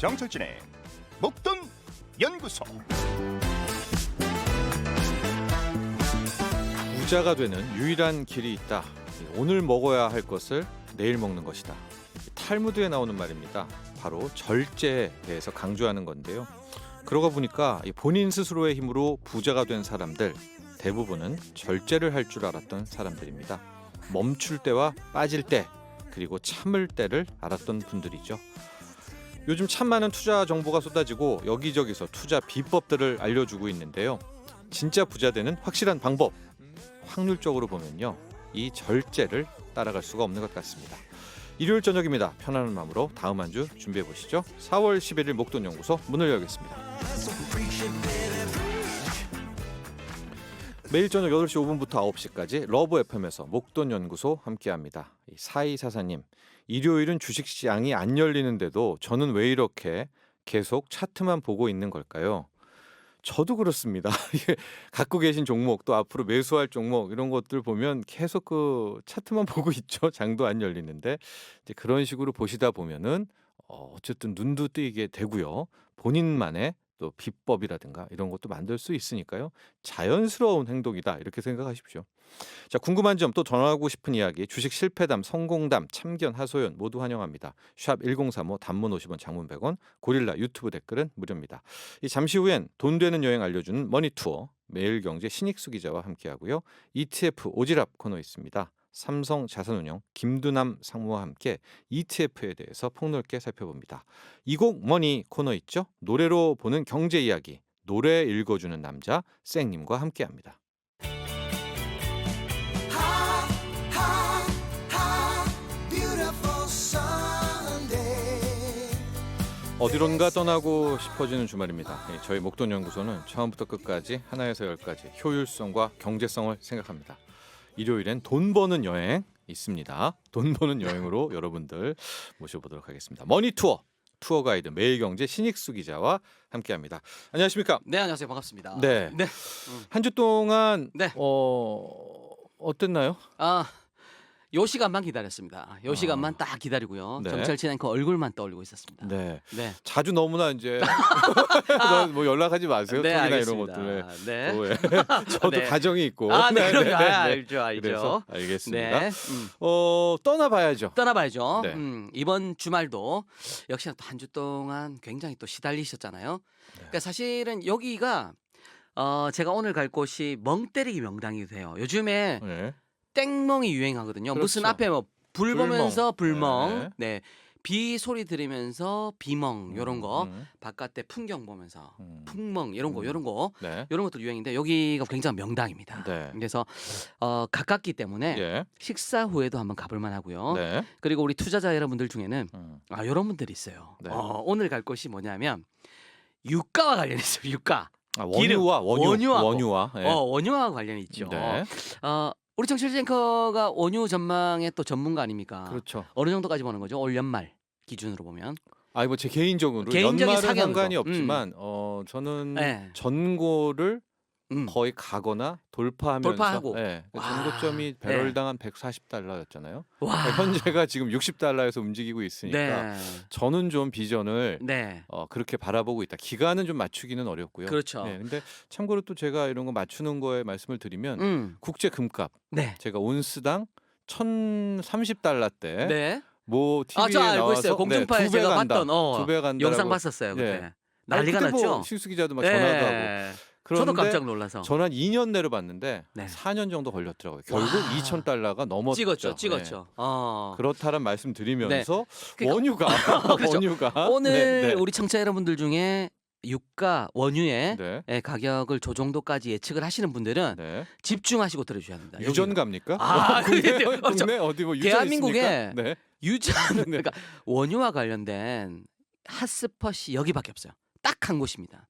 정철진의 목돈 연구소. 부자가 되는 유일한 길이 있다. 오늘 먹어야 할 것을 내일 먹는 것이다. 탈무드에 나오는 말입니다. 바로 절제에 대해서 강조하는 건데요. 그러고 보니까 본인 스스로의 힘으로 부자가 된 사람들 대부분은 절제를 할 줄 알았던 사람들입니다. 멈출 때와 빠질 때, 그리고 참을 때를 알았던 분들이죠. 요즘 참 많은 투자 정보가 쏟아지고 여기저기서 투자 비법들을 알려주고 있는데요. 진짜 부자 되는 확실한 방법, 확률적으로 보면요, 이 절제를 따라갈 수가 없는 것 같습니다. 일요일 저녁입니다. 편안한 마음으로 다음 한 주 준비해 보시죠. 4월 11일 목돈연구소 문을 열겠습니다. 매일 저녁 8시 5분부터 9시까지 러브 FM에서 목돈연구소 함께합니다. 4244님, 일요일은 주식시장이 안 열리는데도 저는 왜 이렇게 계속 차트만 보고 있는 걸까요? 저도 그렇습니다. 갖고 계신 종목, 또 앞으로 매수할 종목, 이런 것들 보면 계속 그 차트만 보고 있죠. 장도 안 열리는데 이제 그런 식으로 보시다 보면은 어쨌든 눈도 뜨이게 되고요. 본인만의 또 비법이라든가 이런 것도 만들 수 있으니까요. 자연스러운 행동이다, 이렇게 생각하십시오. 자, 궁금한 점, 또 전하고 싶은 이야기, 주식 실패담, 성공담, 참견, 하소연 모두 환영합니다. 샵 1035, 단문 50원, 장문 100원, 고릴라 유튜브 댓글은 무료입니다. 잠시 후엔 돈 되는 여행 알려주는 머니투어, 매일경제 신익수 기자와 함께하고요. ETF 오지랖 코너 있습니다. 삼성 자산운용 김두남 상무와 함께 ETF에 대해서 폭넓게 살펴봅니다. 이곡 머니 코너 있죠? 노래로 보는 경제 이야기, 노래 읽어주는 남자 쌩님과 함께합니다. 어디론가 떠나고 싶어지는 주말입니다. 저희 목돈연구소는 처음부터 끝까지 하나에서 열까지 효율성과 경제성을 생각합니다. 일요일엔 돈 버는 여행 있습니다. 돈 버는 여행으로 여러분들 모셔보도록 하겠습니다. 머니투어, 투어 가이드 매일경제 신익수 기자와 함께합니다. 안녕하십니까? 네, 안녕하세요. 반갑습니다. 네. 네. 한 주 동안 네. 어땠나요? 요 시간만 기다렸습니다. 요 시간만 딱 기다리고요. 네. 정철진 앵커 얼굴만 떠올리고 있었습니다. 네. 네. 자주 너무나 이제 뭐 연락하지 마세요. 네, 톡이나 알겠습니다. 이런 것들. 네. 또 왜? 저도 네. 가정이 있고. 네, 그럼요. 네. 알죠, 알죠. 그래서 알겠습니다. 네. 떠나봐야죠. 떠나봐야죠. 네. 이번 주말도 역시나 한 주 동안 굉장히 또 시달리셨잖아요. 그러니까 사실은 여기가 제가 오늘 갈 곳이 멍 때리기 명당이 돼요. 요즘에 네. 땡멍이 유행하거든요. 그렇죠. 무슨 앞에 뭐 불 보면서 불멍, 네. 네. 비 소리 들으면서 비멍, 요런 거, 음. 바깥에 풍경 보면서 풍멍, 이런 거, 네. 요런 것들 유행인데 여기가 굉장히 명당입니다. 네. 그래서 가깝기 때문에 예. 식사 후에도 한번 가볼 만하고요. 네. 그리고 우리 투자자 여러분들 중에는 이런 분들이 있어요. 네. 오늘 갈 곳이 뭐냐면 유가와 관련이 있어요. 유가. 원유와 원유와. 예. 원유와 관련이 있죠. 네. 우리 정철진 앵커가 원유 전망의 또 전문가 아닙니까? 그렇죠. 어느 정도까지 보는 거죠? 올 연말 기준으로 보면. 뭐 제 개인적인 개인적인 연말은 사견으로. 상관이 없지만 저는 네. 전고를 음. 거의 가거나 돌파하면서 돌파하고. 그 와. 전고점이 배럴당 한 140달러였잖아요. 와. 현재가 지금 60달러에서 움직이고 있으니까 네. 저는 좀 비전을 네. 그렇게 바라보고 있다. 기간은 좀 맞추기는 어렵고요. 그렇죠. 네, 근데 참고로 또 제가 이런 거 맞추는 거에 말씀을 드리면 국제 금값 네. 제가 온스당 1,030달러대 네. 뭐 TV에 저 알고 나와서 있어요. 공중파에 두배 제가 간다. 봤던 2배 간다. 영상 봤었어요. 그때. 네. 난리가 그때 났죠. 뭐 신수 기자도 막 전화도 하고. 그런데 저도 깜짝 놀라서. 저는 한 2년 내로 봤는데 네. 4년 정도 걸렸더라고요. 결국 와. 2,000달러가 넘었죠. 찍었죠. 네. 그렇다란 말씀 드리면서 그러니까 원유가 그렇죠. 원유가 오늘 우리 청취자 여러분들 중에 유가 원유의 네. 가격을 저 정도까지 예측을 하시는 분들은 네. 집중하시고 들어주셔야 합니다. 유전갑니까? 국내, 국내 어디 뭐 유전 대한민국에 있습니까? 네. 유전 그러니까 원유와 관련된 핫스팟이 여기밖에 없어요. 딱 한 곳입니다.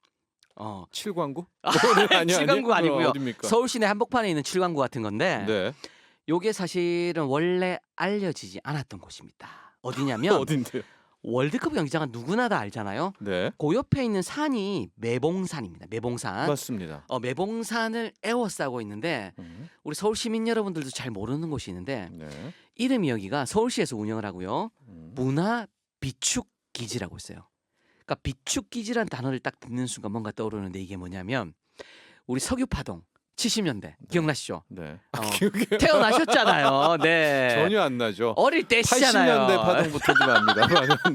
칠광구? 칠광구 아니고요. 어딥니까? 서울 시내 한복판에 있는 칠광구 같은 건데 네. 요게 사실은 원래 알려지지 않았던 곳입니다. 어디냐면 어딘데요? 월드컵 경기장은 누구나 다 알잖아요. 네. 그 옆에 있는 산이 매봉산입니다. 매봉산. 맞습니다. 매봉산을 에워싸고 있는데 우리 서울 시민 여러분들도 잘 모르는 곳이 있는데 네. 이름이 여기가 서울시에서 운영을 하고요. 문화 비축 기지라고 있어요. 그러니까 비축기지란 단어를 딱 듣는 순간 뭔가 떠오르는데 이게 뭐냐면 우리 석유 파동 70년대 기억나시죠? 네. 어, 태어나셨잖아요. 네. 전혀 안 나죠. 어릴 때시잖아요. 80년대 파동부터도 납니다.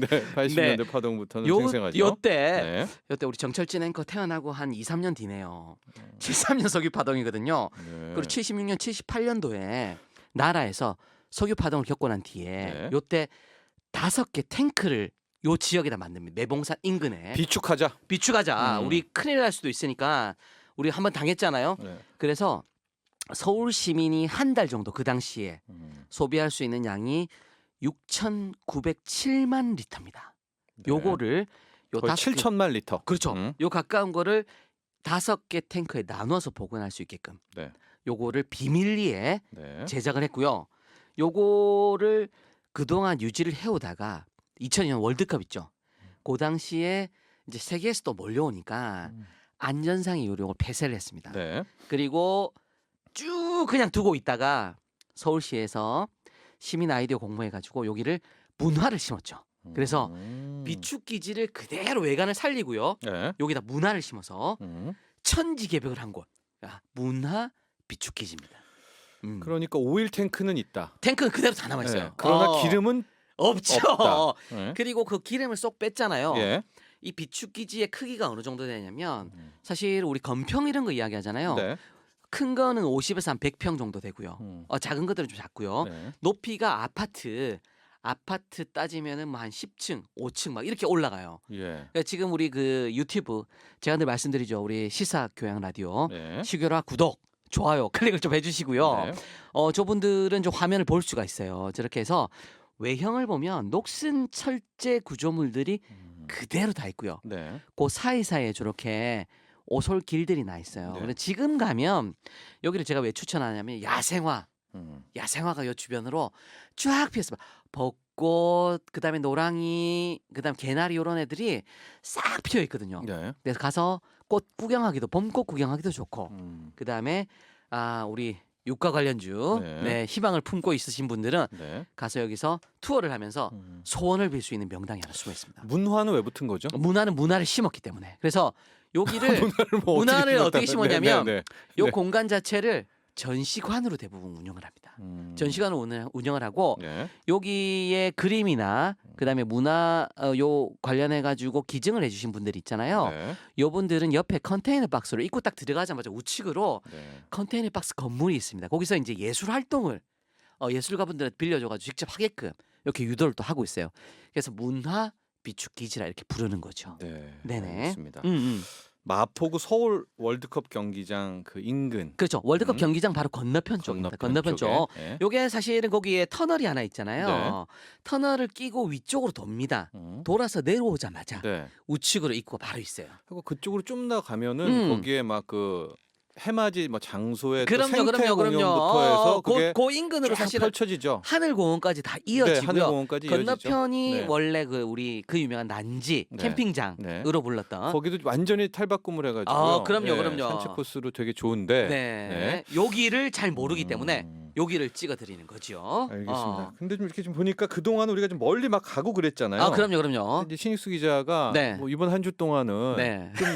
네, 80년대 파동부터는 생생하죠. 요때 네. 우리 정철진 앵커 태어나고 한 2, 3년 뒤네요. 73년 석유 파동이거든요. 네. 그리고 76년, 78년도에 나라에서 석유 파동을 겪고 난 뒤에 네. 요때 5개 탱크를 요 지역에다 만듭니다. 매봉산 인근에 비축하자. 비축하자. 우리 큰일 날 수도 있으니까 우리 한번 당했잖아요. 네. 그래서 서울 시민이 한 달 정도 그 당시에 소비할 수 있는 양이 6,907만 리터입니다. 네. 요거를 요 거의 5개 7천만 리터. 그렇죠. 요 가까운 거를 5개 탱크에 나눠서 보관할 수 있게끔 네. 요거를 비밀리에 네. 제작을 했고요. 요거를 그동안 유지를 해오다가 2002년 월드컵 있죠. 그 당시에 이제 세계에서 또 몰려오니까 안전상의 요령을 폐쇄를 했습니다. 네. 그리고 쭉 그냥 두고 있다가 서울시에서 시민 아이디어 공모해가지고 여기를 문화를 심었죠. 그래서 비축기지를 그대로 외관을 살리고요. 네. 여기다 문화를 심어서 천지개벽을 한 곳. 문화 비축기지입니다. 그러니까 오일 탱크는 있다. 탱크는 그대로 다 남아 있어요. 네. 그러나 기름은 없죠. 없다. 네. 그리고 그 기름을 쏙 뺐잖아요. 예. 이 비축기지의 크기가 어느 정도 되냐면 사실 우리 건평 이런 거 이야기하잖아요. 네. 큰 거는 50에서 한 100평 정도 되고요. 작은 것들은 좀 작고요. 네. 높이가 아파트 따지면은 뭐 한 10층, 5층 막 이렇게 올라가요. 예. 그러니까 지금 우리 그 유튜브 제가 늘 말씀드리죠. 우리 시사 교양 라디오 네. 시교라 구독, 좋아요, 클릭을 좀 해주시고요. 네. 저분들은 좀 화면을 볼 수가 있어요. 저렇게 해서 외형을 보면 녹슨 철제 구조물들이 그대로 다 있고요. 네. 그 사이사이에 저렇게 오솔 길들이 나 있어요. 네. 근데 지금 가면 여기를 제가 왜 추천하냐면 야생화가 요 주변으로 쫙 피었어요. 벚꽃, 그다음에 노랑이, 그다음 개나리 이런 애들이 싹 피어 있거든요. 네. 그래서 가서 꽃 구경하기도 봄꽃 구경하기도 좋고 그다음에 우리 육가 관련주 네. 희망을 품고 있으신 분들은 네. 가서 여기서 투어를 하면서 소원을 빌 수 있는 명당이 하나 숨어 있습니다. 문화는 왜 붙은 거죠? 문화는 문화를 심었기 때문에. 그래서 여기를 뭐 문화를 어떻게 심었냐면 네. 요 네. 공간 자체를 전시관으로 대부분 운영을 합니다. 전시관으로 운영을 하고 네. 여기에 그림이나 그다음에 문화 요 관련해 가지고 기증을 해주신 분들이 있잖아요. 네. 요분들은 옆에 컨테이너 박스로 입구 딱 들어가자마자 우측으로 네. 컨테이너 박스 건물이 있습니다. 거기서 이제 예술 활동을 예술가분들한테 빌려줘가지고 직접 하게끔 이렇게 유도를 또 하고 있어요. 그래서 문화 비축 기지라 이렇게 부르는 거죠. 네. 네네. 알겠습니다. 음. 마포구 서울 월드컵 경기장 그 인근 그렇죠. 월드컵 경기장 바로 건너편 쪽입니다. 건너편 쪽. 네. 요게 사실은 거기에 터널이 하나 있잖아요. 네. 터널을 끼고 위쪽으로 돕니다. 돌아서 내려오자마자 네. 우측으로 입구가 바로 있어요. 그리고 그쪽으로 좀 나가면은 음. 거기에 막 그 해맞이 뭐 장소에 또 그럼요, 생태 그럼요. 공연부터 해서 그게 그 인근으로 쭉 사실은 펼쳐지죠. 하늘공원까지 다 네, 이어지고요. 하늘공원까지 이어지죠. 건너편이 네. 원래 그 우리 그 유명한 난지 네. 캠핑장으로 네. 불렀던. 거기도 완전히 탈바꿈을 해가지고 그럼요. 산책 코스로 되게 좋은데 네. 여기를 잘 모르기 때문에 여기를 찍어드리는 거죠. 알겠습니다. 근데 좀 이렇게 좀 보니까 그 동안 우리가 좀 멀리 막 가고 그랬잖아요. 그럼요. 이제 신익수 기자가 네. 뭐 이번 한 주 동안은 네. 좀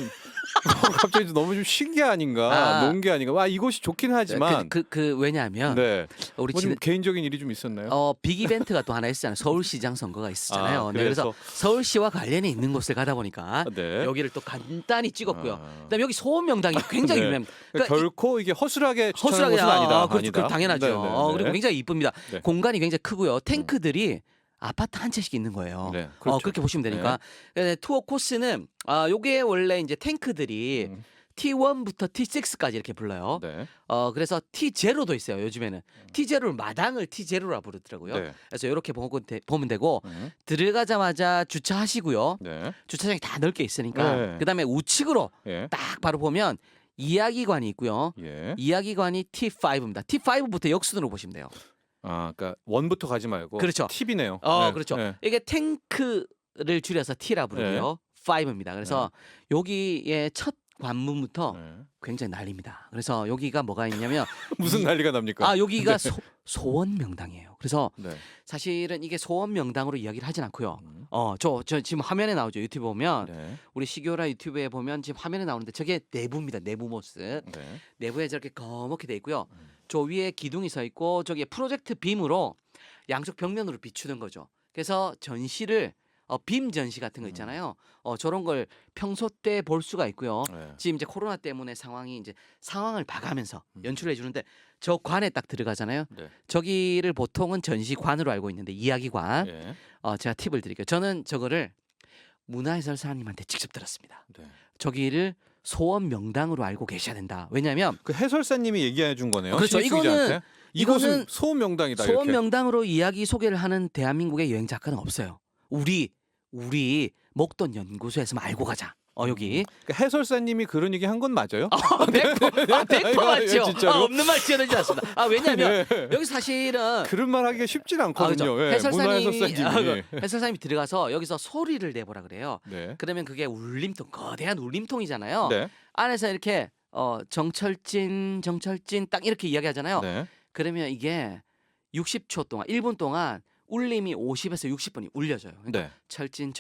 갑자기 너무 좀 쉰 게 아닌가, 논 게 아닌가. 와 이것이 좋긴 하지만 왜냐하면 네. 우리 뭐 좀 개인적인 일이 좀 있었나요? 빅 이벤트가 또 하나 있었잖아요. 서울시장 선거가 있었잖아요. 네, 그래서? 그래서 서울시와 관련이 있는 곳을 가다 보니까 네. 여기를 또 간단히 찍었고요. 그다음에 여기 소원 명당이 굉장히 네. 유명합니다. 그러니까 결코 이게 허술하게 추천하는 것은 아니다. 그렇죠. 아니다. 당연하죠. 네. 그리고 굉장히 이쁩니다. 네. 공간이 굉장히 크고요. 탱크들이 아파트 한 채씩 있는 거예요. 네, 그렇죠. 그렇게 보시면 되니까 투어 코스는 요게 원래 이제 탱크들이 T1부터 T6까지 이렇게 불러요. 네. 그래서 T0도 있어요. 요즘에는 T0를 마당을 T0라 부르더라고요. 네. 그래서 이렇게 보면 되고 들어가자마자 주차하시고요. 네. 주차장이 다 넓게 있으니까 네. 그다음에 우측으로 예. 딱 바로 보면 이야기관이 있고요. 예. 이야기관이 T5입니다. T5부터 역순으로 보시면 돼요. 그러니까 원부터 가지 말고 그렇죠. 팁이네요. 그렇죠. 네. 이게 탱크를 줄여서 T라 부르고요. 5입니다. 그래서 여기에 첫 관문부터 네. 굉장히 난립니다. 그래서 여기가 뭐가 있냐면 무슨 난리가 납니까? 여기가 소원 명당이에요. 그래서 네. 사실은 이게 소원 명당으로 이야기를 하진 않고요. 음. 저 지금 화면에 나오죠. 유튜브 보면 네. 우리 시교라 유튜브에 보면 지금 화면에 나오는데 저게 내부입니다. 내부 모습. 네. 내부에 저렇게 검게 돼 있고요. 음. 저 위에 기둥이 서 있고 저기에 프로젝트 빔으로 양쪽 벽면으로 비추는 거죠. 그래서 전시를 빔 전시 같은 거 있잖아요. 저런 걸 평소 때 볼 수가 있고요. 네. 지금 이제 코로나 때문에 상황이 이제 상황을 봐가면서 연출을 해주는데 저 관에 딱 들어가잖아요. 네. 저기를 보통은 전시관으로 알고 있는데 이야기관. 예. 제가 팁을 드릴게요. 저는 저거를 문화해설사님한테 직접 들었습니다. 네. 저기를 소원 명당으로 알고 계셔야 된다. 왜냐하면 그 해설사님이 얘기해 준 거네요. 그렇죠. 신익수 기자한테. 이곳은 소원 명당이다. 소원 이렇게. 명당으로 이야기 소개를 하는 대한민국의 여행 작가는 없어요. 우리 목돈 연구소에서만 알고 가자. 여기 그러니까 해설사님이 그런 얘기 한 건 맞아요? 100% 맞죠. 진짜로? 없는 말 지어내지 않습니다. 왜냐하면 네. 여기 사실은 그런 말 하기가 쉽진 않거든요. 그렇죠. 예, 문화해설사님이. 해설사님이 들어가서 여기서 소리를 내보라 그래요. 네. 그러면 그게 울림통, 거대한 울림통이잖아요. 네. 안에서 이렇게 정철진 딱 이렇게 이야기하잖아요. 네. 그러면 이게 60초 동안 1분 동안 울림이 50에서 60번이 울려져요. 그러니까 네. 철진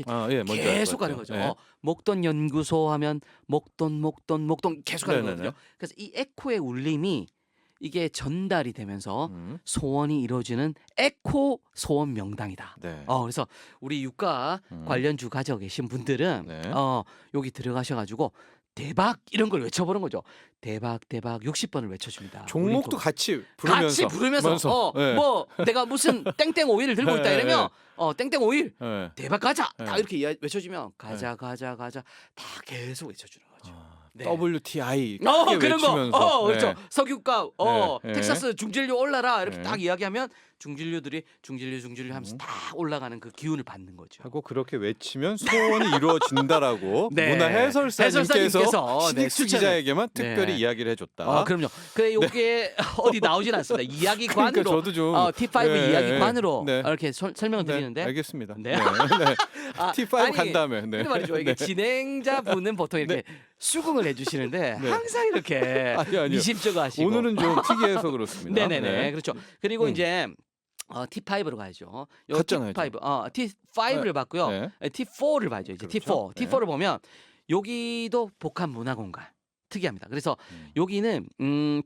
아, 예, 뭔지 알 것 계속 가는 같아요. 거죠. 네. 목돈 연구소 하면 목돈 계속 가는 네네네. 거거든요. 그래서 이 에코의 울림이 이게 전달이 되면서 음. 소원이 이루어지는 에코 소원 명당이다. 네. 그래서 우리 유가 음. 관련주 가지고 계신 분들은 네. 여기 들어가셔가지고 대박 이런 걸 외쳐보는 거죠. 대박 60번을 외쳐줍니다. 종목도 울림통. 같이 같이 부르면서 네. 뭐 내가 무슨 땡땡 오일을 들고 있다 네, 이러면 땡땡 오일 네. 대박 가자 네. 딱 이렇게 외쳐주면 가자 다 계속 외쳐주는 거죠. 네. WTI 그런 거 그렇죠. 네. 석유가 네. 텍사스 중진류 올라라 이렇게 네. 딱 이야기하면 중진류 하면서 다 올라가는 그 기운을 받는 거죠. 하고 그렇게 외치면 소원이 이루어진다라고 네. 문화해설사님께서 해설사님께서, 신익수 추천을- 기자에게만 네. 특별히 이야기를 해줬다. 그럼요. 그래 요게 어디 나오진 않습니다. 이야기관으로 그러니까 저도 좀 T5 네, 이야기관으로 네. 이렇게 설명을 네, 드리는데 알겠습니다. 네. 네. T5 아니, 간 다음에. 네. 근데 말이죠. 이게 진행자분은 보통 이렇게 수긍을 해주시는데 항상 이렇게 아니요. 미심쩍어 하시고 오늘은 좀 특이해서 그렇습니다. 네네네. 네. 그렇죠. 그리고 음. 이제 T5로 가야죠. 요 갔잖아요, T5, T5를 봤고요. 네. T4를 봐야죠. 이제 그렇죠. T4. T4를 보면 여기도 복합 문화 공간. 특이합니다. 그래서 여기는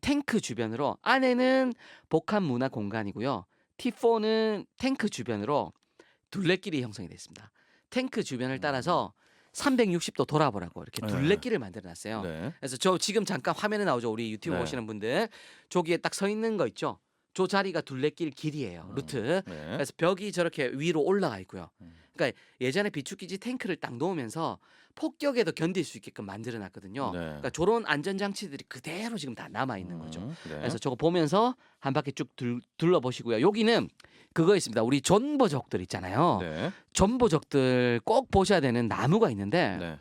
탱크 주변으로 안에는 복합 문화 공간이고요. T4는 탱크 주변으로 둘레길이 형성이 되어 있습니다. 탱크 주변을 따라서 360도 돌아보라고 이렇게 네. 둘레길을 만들어 놨어요. 네. 그래서 저 지금 잠깐 화면에 나오죠. 우리 유튜브 네. 보시는 분들. 저기에 딱 서 있는 거 있죠. 저 자리가 둘레길 길이에요. 루트. 네. 그래서 벽이 저렇게 위로 올라가 있고요. 음. 그러니까 예전에 비축기지 탱크를 딱 놓으면서 폭격에도 견딜 수 있게끔 만들어 놨거든요. 네. 그러니까 저런 안전 장치들이 그대로 지금 다 남아 있는 거죠. 네. 그래서 저거 보면서 한 바퀴 쭉 둘러보시고요. 여기는 그거 있습니다. 우리 존버적들 있잖아요. 네. 존버적들 꼭 보셔야 되는 나무가 있는데 네.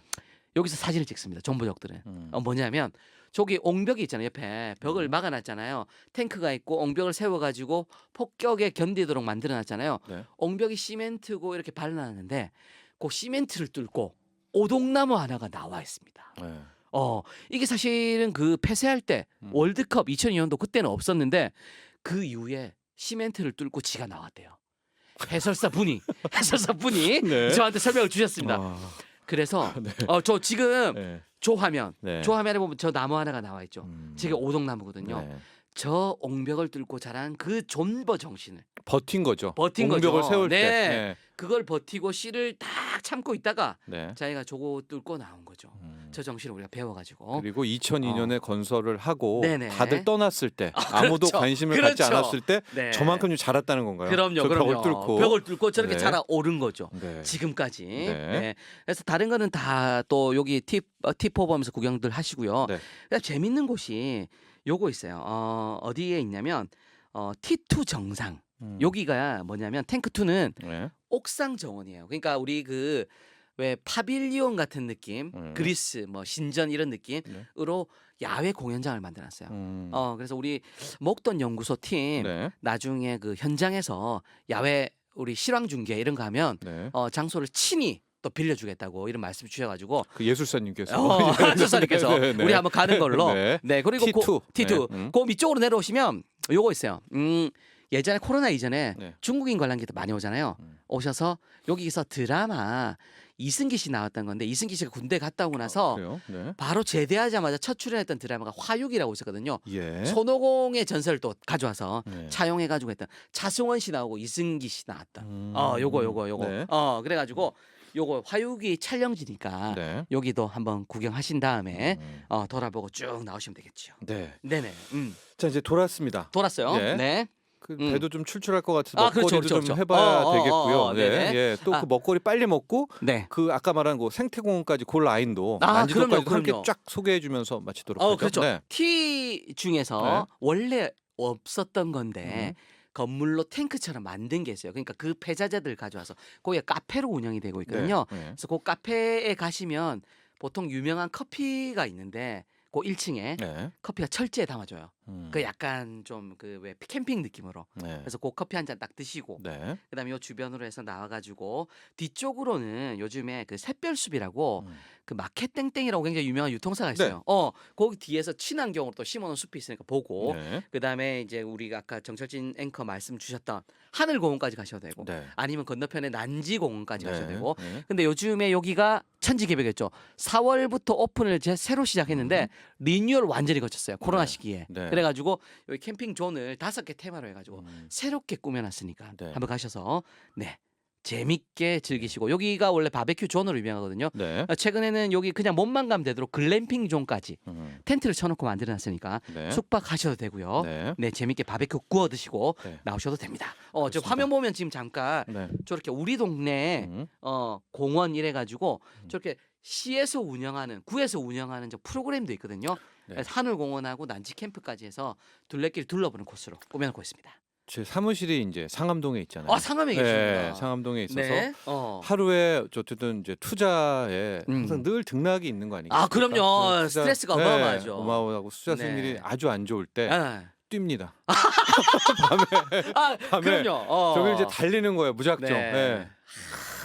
여기서 사진을 찍습니다. 존버적들은. 뭐냐면 저기 옹벽이 있잖아요. 옆에 벽을 막아놨잖아요. 탱크가 있고 옹벽을 세워가지고 폭격에 견디도록 만들어놨잖아요. 네. 옹벽이 시멘트고 이렇게 발라놨는데 그 시멘트를 뚫고 오동나무 하나가 나와 있습니다. 네. 이게 사실은 그 폐쇄할 때 월드컵 2002년도 그때는 없었는데 그 이후에 시멘트를 뚫고 지가 나왔대요. 해설사 분이 네. 저한테 설명을 주셨습니다. 아, 그래서 네. 저 지금 네. 조 화면 네. 조 화면에 보면 저 나무 하나가 나와 있죠. 저게 오동나무거든요. 네. 저 옹벽을 뚫고 자란 그 존버 정신을 버틴 거죠. 버틴 옹벽을 거죠. 세울 네. 때. 그걸 버티고 씨를 딱 참고 있다가 네. 자기가 저거 뚫고 나온 거죠. 저 정신을 우리가 배워가지고 그리고 2002년에 건설을 하고 네네. 다들 떠났을 때 아무도 그렇죠. 관심을 갖지 그렇죠. 않았을 때 네. 저만큼 좀 자랐다는 건가요? 그럼요, 저 그럼요. 벽을 뚫고. 벽을 뚫고 저렇게 네. 자라오른 거죠. 네. 지금까지. 네. 네. 그래서 다른 거는 다 또 여기 팁4 보면서 구경들 하시고요. 네. 그다음 재밌는 곳이 요거 있어요. 어디에 있냐면 T2 정상. 여기가 뭐냐면 탱크2는 네. 옥상 정원이에요. 그러니까 우리 그 왜 파빌리온 같은 느낌, 그리스 뭐 신전 이런 느낌으로 야외 공연장을 만들어놨어요. 그래서 우리 목돈 연구소 팀 네. 나중에 그 현장에서 야외 우리 실황 중계 이런 거 하면 네. 장소를 친히 또 빌려주겠다고 이런 말씀 주셔가지고 그 예술사님께서 예술사님께서 네, 네. 우리 한번 가는 걸로. 네. 네, 그리고 T2. T2 네. 그 밑쪽으로 내려오시면 요거 있어요. 예전에 코로나 이전에 네. 중국인 관람객들 많이 오잖아요. 오셔서 여기서 드라마 이승기 씨 나왔던 건데 이승기 씨가 군대 갔다 오고 나서 그래요? 네. 바로 제대하자마자 첫 출연했던 드라마가 화육이라고 있었거든요. 예. 손오공의 전설을 또 가져와서 네. 차용해가지고 했던 차승원 씨 나오고 이승기 씨 나왔던. 요거. 네. 그래가지고 요거 화육이 촬영지니까 네. 여기도 한번 구경하신 다음에 음. 돌아보고 쭉 나오시면 되겠죠. 네. 네네. 자 이제 돌았습니다. 돌았어요. 예. 네. 그 배도 좀 출출할 것 같아서 아, 그렇죠, 먹거리도 그렇죠, 좀 그렇죠. 해봐야 되겠고요. 네. 네네. 예. 또 그 아. 먹거리 빨리 먹고 네. 그 아까 말한 그 생태공원까지 그 라인도 아, 난지도까지 그럼요, 함께 그럼요. 쫙 소개해주면서 마치도록 하죠. 그렇죠. 네. 티 중에서 원래 없었던 건데 음. 건물로 탱크처럼 만든 게 있어요. 그러니까 그 폐자재들 가져와서 거기가 카페로 운영이 되고 있거든요. 네. 네. 그래서 그 카페에 가시면 보통 유명한 커피가 있는데 그 1층에 네. 커피가 철제에 담아줘요. 음. 그 약간 좀 그 왜 캠핑 느낌으로. 네. 그래서 그 커피 한 잔 딱 드시고 네. 그다음에 요 주변으로 해서 나와가지고 뒤쪽으로는 요즘에 그 샛별숲이라고 음. 그 마켓 땡땡이라고 굉장히 유명한 유통사가 네. 있어요. 거기 뒤에서 친환경으로 또 심어놓은 숲이 있으니까 보고 네. 그다음에 이제 우리가 아까 정철진 앵커 말씀 주셨던 하늘공원까지 가셔도 되고 네. 아니면 건너편에 난지공원까지 가셔도 네. 되고 네. 근데 요즘에 여기가 천지개벽이었죠. 4월부터 오픈을 새로 시작했는데 리뉴얼 완전히 거쳤어요. 코로나 네. 시기에. 네. 그래가지고 여기 캠핑 존을 5개 테마로 해가지고 음. 새롭게 꾸며놨으니까 네. 한번 가셔서 네 재밌게 즐기시고 여기가 원래 바베큐 존으로 유명하거든요. 네. 최근에는 여기 그냥 몸만 가면 되도록 글램핑 존까지 텐트를 쳐놓고 만들어놨으니까 네. 숙박하셔도 되고요. 네. 네 재밌게 바베큐 구워 드시고 네. 나오셔도 됩니다. 저 그렇습니다. 화면 보면 지금 잠깐 네. 저렇게 우리 동네 음. 공원 이래가지고 저렇게 시에서 운영하는 구에서 운영하는 저 프로그램도 있거든요. 네. 그래서 하늘공원하고 난지 캠프까지 해서 둘레길 둘러보는 코스로 꾸며놓고 있습니다. 제 사무실이 이제 상암동에 있잖아요. 상암에 네. 계십니다. 상암동에 있어서 네. 하루에 어쨌든 이제 투자에 음. 항상 늘 등락이 있는 거 아니겠습니까? 그럼요. 그 스트레스가 어마어마하죠. 네, 어마어마하고 투자 네. 승률이 아주 안 좋을 때 네. 뜁니다. 그럼요. 저기 이제 달리는 거예요, 무작정. 네. 네.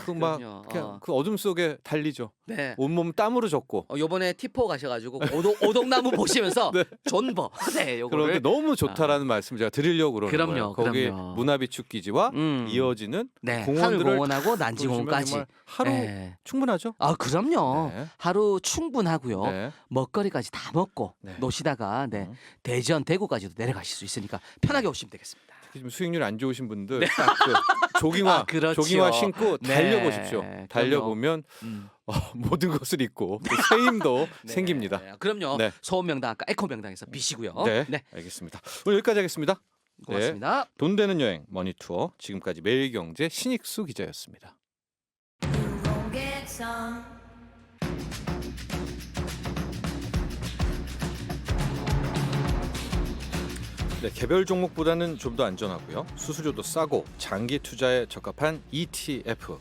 그막 그럼요. 그냥 그 어둠 속에 달리죠. 네. 온몸 땀으로 젖고. 요번에 티포 가셔가지고 오동나무 보시면서 네. 존버. 네, 요거를. 그런데 너무 좋다라는 말씀을 제가 드리려고 그러는 그럼요, 거예요. 거기 그럼요. 문화비축기지와 음. 이어지는 네, 공원들을 하늘공원하고 보시면 난지공원까지. 정말 하루 네. 충분하죠. 그럼요. 네. 하루 충분하고요. 네. 먹거리까지 다 먹고 네. 노시다가 대전, 대구까지도 내려가실 수 있으니까 편하게 오시면 되겠습니다. 지금 수익률 안 좋으신 분들 딱 그 조깅화 그렇죠. 조깅화 신고 네. 달려보십시오. 그럼요. 달려보면 모든 것을 잊고 또 새 힘도 네. 생깁니다. 그럼요. 네. 소원명당 아까 에코명당에서 비시고요. 네, 알겠습니다. 오늘 여기까지 하겠습니다. 고맙습니다. 네, 돈 되는 여행 머니투어 지금까지 매일경제 신익수 기자였습니다. You gon' get some. 네, 개별 종목보다는 좀 더 안전하고요. 수수료도 싸고 장기 투자에 적합한 ETF.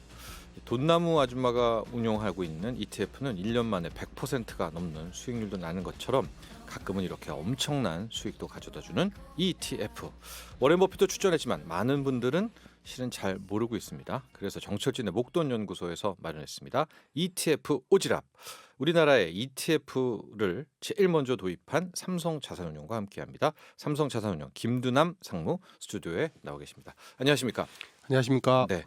돈나무 아줌마가 운용하고 있는 ETF는 1년 만에 100%가 넘는 수익률도 나는 것처럼 가끔은 이렇게 엄청난 수익도 가져다주는 ETF. 워렌 버핏도 추천했지만 많은 분들은 실은 잘 모르고 있습니다. 그래서 정철진의 목돈연구소에서 마련했습니다. ETF 오지랖. 우리나라에 ETF를 제일 먼저 도입한 삼성자산운용과 함께합니다. 삼성자산운용 김두남 상무 스튜디오에 나와 계십니다. 안녕하십니까? 안녕하십니까? 네,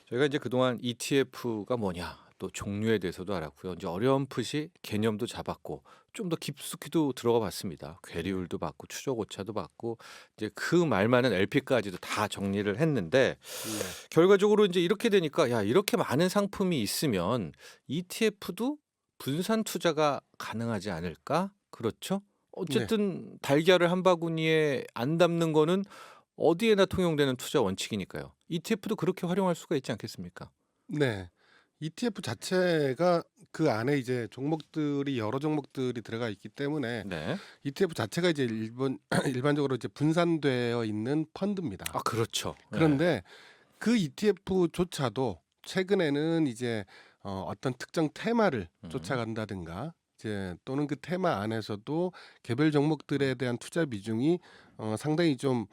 저희가 이제 그동안 ETF가 뭐냐 또 종류에 대해서도 알았고요. 이제 어렴풋이 개념도 잡았고 좀 더 깊숙이도 들어가 봤습니다. 괴리율도 봤고 추적 오차도 봤고 이제 그 말많은 LP까지도 다 정리를 했는데 결과적으로 이제 이렇게 되니까 야 이렇게 많은 상품이 있으면 ETF도 분산 투자가 가능하지 않을까? 그렇죠? 어쨌든 달걀을 한 바구니에 안 담는 거는 어디에나 통용되는 투자 원칙이니까요. ETF도 그렇게 활용할 수가 있지 않겠습니까? 네. ETF 자체가 그 안에 이제 종목들이 여러 종목들이 들어가 있기 때문에 네. ETF 자체가 이제 일반적으로 이제 분산되어 있는 펀드입니다. 아 그렇죠. 그런데 그 ETF조차도 최근에는 이제 어떤 특정 테마를 쫓아간다든가 이제 또는 그 테마 안에서도 개별 종목들에 대한 투자 비중이 상당히 좀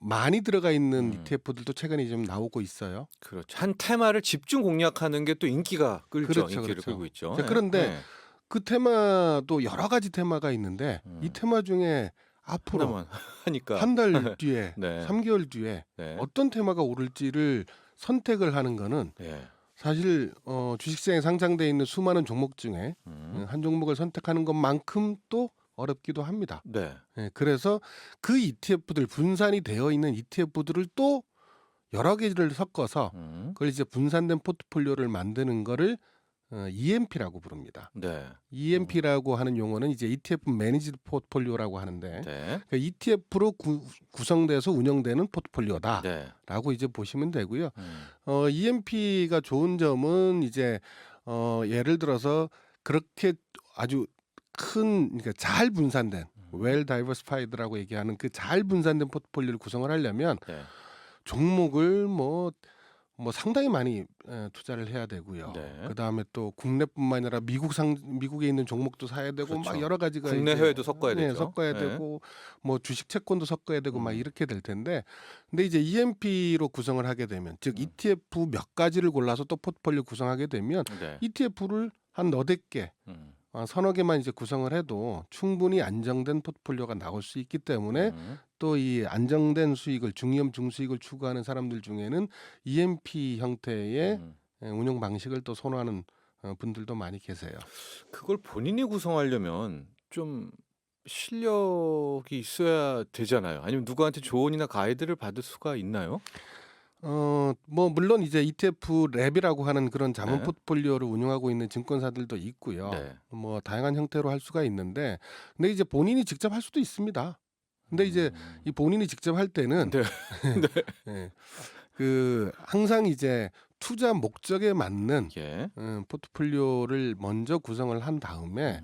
많이 들어가 있는 ETF들도 최근에 좀 나오고 있어요. 그렇죠. 한 테마를 집중 공략하는 게 또 인기가 끌죠. 그렇죠, 인기를 그렇죠. 끌고 있죠. 자, 그런데 그 테마도 여러 가지 테마가 있는데 이 테마 중에 앞으로 하나만 하니까 한 달 뒤에, 네. 3개월 뒤에 네. 어떤 테마가 오를지를 선택을 하는 거는 예. 사실 주식시장에 상장돼 있는 수많은 종목 중에 한 종목을 선택하는 것만큼 또 어렵기도 합니다. 네. 예, 그래서 그 ETF들 분산이 되어 있는 ETF들을 또 여러 개를 섞어서 그걸 이제 분산된 포트폴리오를 만드는 거를 EMP라고 부릅니다. 네. EMP라고 하는 용어는 이제 ETF 매니지드 포트폴리오라고 하는데 네. 그러니까 ETF로 구성돼서 운영되는 포트폴리오다라고 네. 이제 보시면 되고요. EMP가 좋은 점은 이제 예를 들어서 그렇게 아주 큰 그러니까 잘 분산된 well diversified라고 얘기하는 그 잘 분산된 포트폴리오를 구성을 하려면 네. 종목을 뭐 상당히 많이 투자를 해야 되고요. 네. 그다음에 또 국내뿐만 아니라 미국에 있는 종목도 사야 되고 그렇죠. 막 여러 가지가 국내 이제 해외도 섞어야 네, 되죠. 섞어야 네. 되고 뭐 주식 채권도 섞어야 되고 막 음. 이렇게 될 텐데 근데 이제 EMP로 구성을 하게 되면 즉 ETF 몇 가지를 골라서 또 포트폴리오 구성하게 되면 네. ETF를 한 너댓 개 서너 개만 이제 구성을 해도 충분히 안정된 포트폴리오가 나올 수 있기 때문에 또 이 안정된 수익을 중위험 중수익을 추구하는 사람들 중에는 EMP 형태의 운용 방식을 또 선호하는 분들도 많이 계세요. 그걸 본인이 구성하려면 좀 실력이 있어야 되잖아요. 아니면 누구한테 조언이나 가이드를 받을 수가 있나요? 뭐 물론 이제 ETF 랩이라고 하는 그런 자문 네. 포트폴리오를 운영하고 있는 증권사들도 있고요. 네. 뭐 다양한 형태로 할 수가 있는데 근데 이제 본인이 직접 할 수도 있습니다. 근데 이제 이 본인이 직접 할 때는 네. 예, 그 항상 이제 투자 목적에 맞는 예. 포트폴리오를 먼저 구성을 한 다음에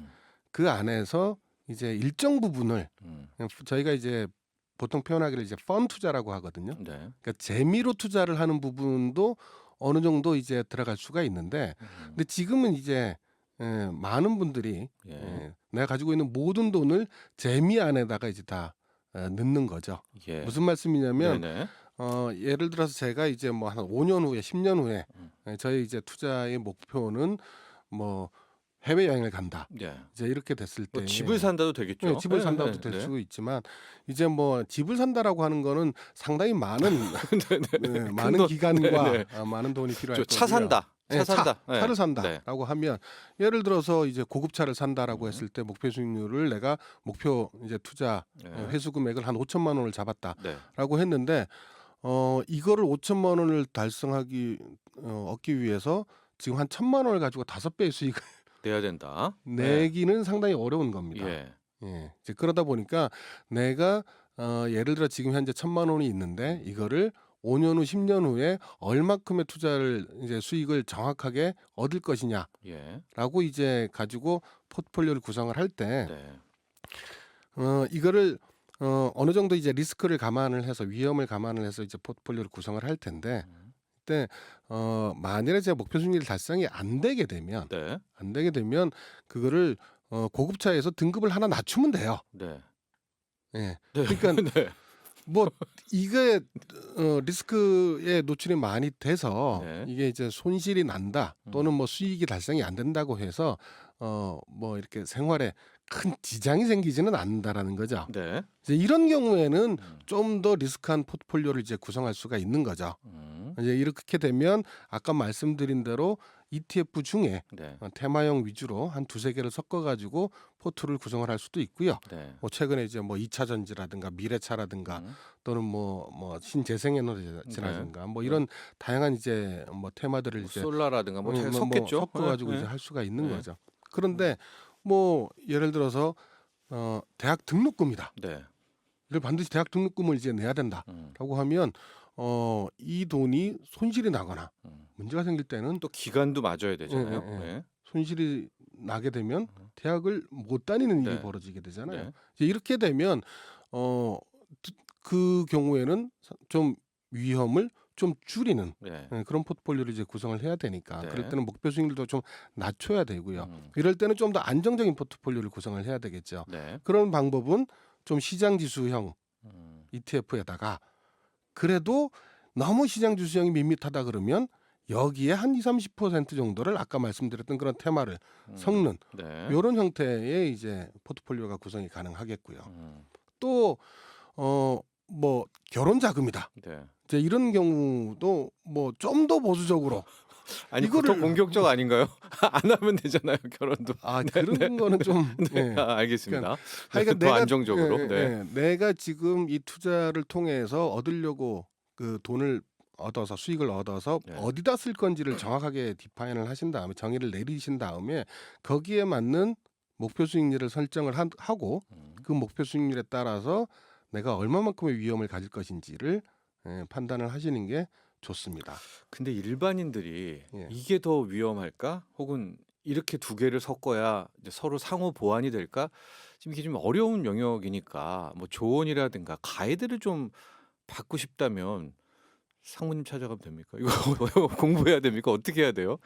그 안에서 이제 일정 부분을 저희가 이제 보통 표현하기를 이제 펀 투자라고 하거든요. 네. 그러니까 재미로 투자를 하는 부분도 어느 정도 이제 들어갈 수가 있는데 근데 지금은 이제 많은 분들이 예. 내가 가지고 있는 모든 돈을 재미 안에다가 이제 다 넣는 거죠. 예. 무슨 말씀이냐면 네네. 예를 들어서 제가 이제 뭐 한 5년 후에 10년 후에 저희 이제 투자의 목표는 뭐 해외 여행을 간다. 예. 이제 이렇게 됐을 때 뭐 집을 산다도 되겠죠. 네, 집을 네, 산다도 네, 될 네. 수도 있지만 이제 뭐 집을 산다라고 하는 거는 상당히 많은 네. 많은 돈, 기간과 네, 많은 돈이 필요할 차 거고요. 산다. 차 네, 산다. 네. 차를 네. 산다라고 하면 예를 들어서 이제 고급차를 산다라고 했을 때 목표 수익률을 내가 목표 이제 투자 네. 회수 금액을 한 5천만 원을 네. 잡았다라고 했는데 이거를 5천만 원을 얻기 위해서 지금 한 1,000만 원을 가지고 5배의 수익을 내야 된다. 내기는 상당히 어려운 겁니다. 예. 예. 이제 그러다 보니까 내가 예를 들어 지금 현재 1,000만 원이 있는데 이거를 5년 후, 10년 후에 얼마큼의 투자를 이제 수익을 정확하게 얻을 것이냐라고 예. 이제 가지고 포트폴리오를 구성을 할 때 네. 이거를 어느 정도 이제 리스크를 감안을 해서 위험을 감안을 해서 이제 포트폴리오를 구성을 할 텐데 그때 만일에 제 목표 수익률 달성이 안 되게 되면 네. 그거를 고급차에서 등급을 하나 낮추면 돼요. 네. 예. 네. 그러니까 네. 뭐 이게 리스크에 노출이 많이 돼서 네. 이게 이제 손실이 난다 또는 뭐 수익이 달성이 안 된다고 해서 뭐 이렇게 생활에 큰 지장이 생기지는 않는다라는 거죠. 네. 이제 이런 경우에는 좀 더 리스크한 포트폴리오를 이제 구성할 수가 있는 거죠. 이제 이렇게 되면 아까 말씀드린 대로 ETF 중에 네. 테마형 위주로 한 두세 개를 섞어가지고 포트를 구성을 할 수도 있고요. 네. 뭐 최근에 이제 뭐 2차 전지라든가 미래차라든가 또는 뭐 신재생에너지라든가 뭐 이런 다양한 이제 뭐 테마들을 뭐 이제 솔라라든가 뭐 잘 섞겠죠. 섞어가지고 네. 이제 할 수가 있는 네. 거죠. 그런데 뭐 예를 들어서 대학 등록금이다. 네. 이걸 반드시 대학 등록금을 이제 내야 된다라고 하면 이 돈이 손실이 나거나 문제가 생길 때는 또 기간도 맞아야 되잖아요. 예, 예, 예. 네. 손실이 나게 되면 대학을 못 다니는 일이 네. 벌어지게 되잖아요. 네. 이제 이렇게 되면 그 경우에는 좀 위험을 좀 줄이는 네. 그런 포트폴리오를 이제 구성을 해야 되니까 네. 그럴 때는 목표 수익률도 좀 낮춰야 되고요. 이럴 때는 좀 더 안정적인 포트폴리오를 구성을 해야 되겠죠. 네. 그런 방법은 좀 시장 지수형 ETF에다가 그래도 너무 시장 지수형이 밋밋하다 그러면 여기에 한 20-30% 정도를 아까 말씀드렸던 그런 테마를 섞는 네. 이런 형태의 이제 포트폴리오가 구성이 가능하겠고요. 또 뭐 결혼 자금이다. 네. 이제 이런 경우도 뭐 좀 더 보수적으로 아니 이거를- 보통 공격적 아닌가요? 안 하면 되잖아요 결혼도. 그런 거는 좀 네. 예. 알겠습니다. 하여간 더 안정적으로. 예, 네. 예. 내가 지금 이 투자를 통해서 얻으려고 그 돈을 얻어서 수익을 얻어서 네. 어디다 쓸 건지를 정확하게 디파인을 하신 다음에 정의를 내리신 다음에 거기에 맞는 목표 수익률을 설정을 하고 그 목표 수익률에 따라서 내가 얼마만큼의 위험을 가질 것인지를 판단을 하시는 게 좋습니다. 근데 일반인들이 예. 이게 더 위험할까? 혹은 이렇게 두 개를 섞어야 이제 서로 상호 보완이 될까? 지금 이게 좀 어려운 영역이니까 뭐 조언이라든가 가이드를 좀 받고 싶다면 상무님 찾아가면 됩니까? 이거 공부해야 됩니까? 어떻게 해야 돼요?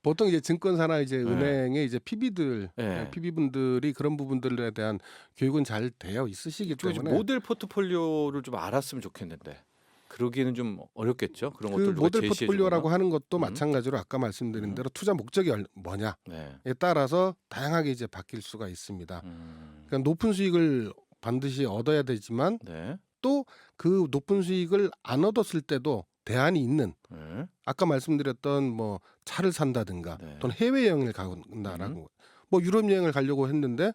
보통 이제 증권사나 이제 네. 은행의 이제 PB들, 네. PB분들이 그런 부분들에 대한 교육은 잘 되어 있으시기 좀 때문에 모델 포트폴리오를 좀 알았으면 좋겠는데 그러기에는 좀 어렵겠죠. 그런 그 것들 누가 모델 제시해 포트폴리오라고 주거나. 하는 것도 음. 마찬가지로 아까 말씀드린 대로 투자 목적이 뭐냐에 네. 따라서 다양하게 이제 바뀔 수가 있습니다. 그러니까 높은 수익을 반드시 얻어야 되지만 네. 또 그 높은 수익을 안 얻었을 때도 대안이 있는 네. 아까 말씀드렸던 뭐 차를 산다든가 네. 또는 해외 여행을 가는다라고 뭐 유럽 여행을 가려고 했는데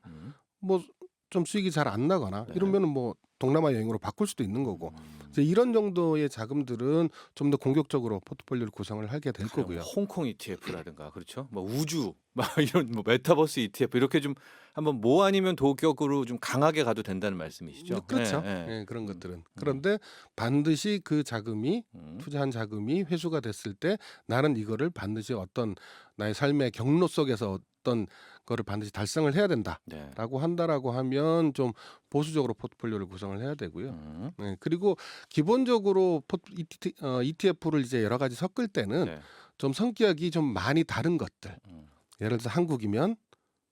뭐 좀 수익이 잘 안 나거나 네. 이러면은 뭐 동남아 여행으로 바꿀 수도 있는 거고 이제 이런 정도의 자금들은 좀 더 공격적으로 포트폴리오를 구성을 하게 될 거고요. 홍콩 ETF라든가 그렇죠. 뭐 우주 막 이런 뭐 메타버스 ETF 이렇게 좀 한번 뭐 아니면 도격으로 좀 강하게 가도 된다는 말씀이시죠. 그렇죠. 네, 네. 예, 그런 것들은. 그런데 반드시 그 자금이 음. 투자한 자금이 회수가 됐을 때 나는 이거를 반드시 어떤 나의 삶의 경로 속에서 어떤 거를 반드시 달성을 해야 된다라고 네. 한다라고 하면 좀 보수적으로 포트폴리오를 구성을 해야 되고요. 음. 네, 그리고 기본적으로 ETF를 이제 여러 가지 섞을 때는 네. 좀 성격이 좀 많이 다른 것들. 음. 예를 들어서 한국이면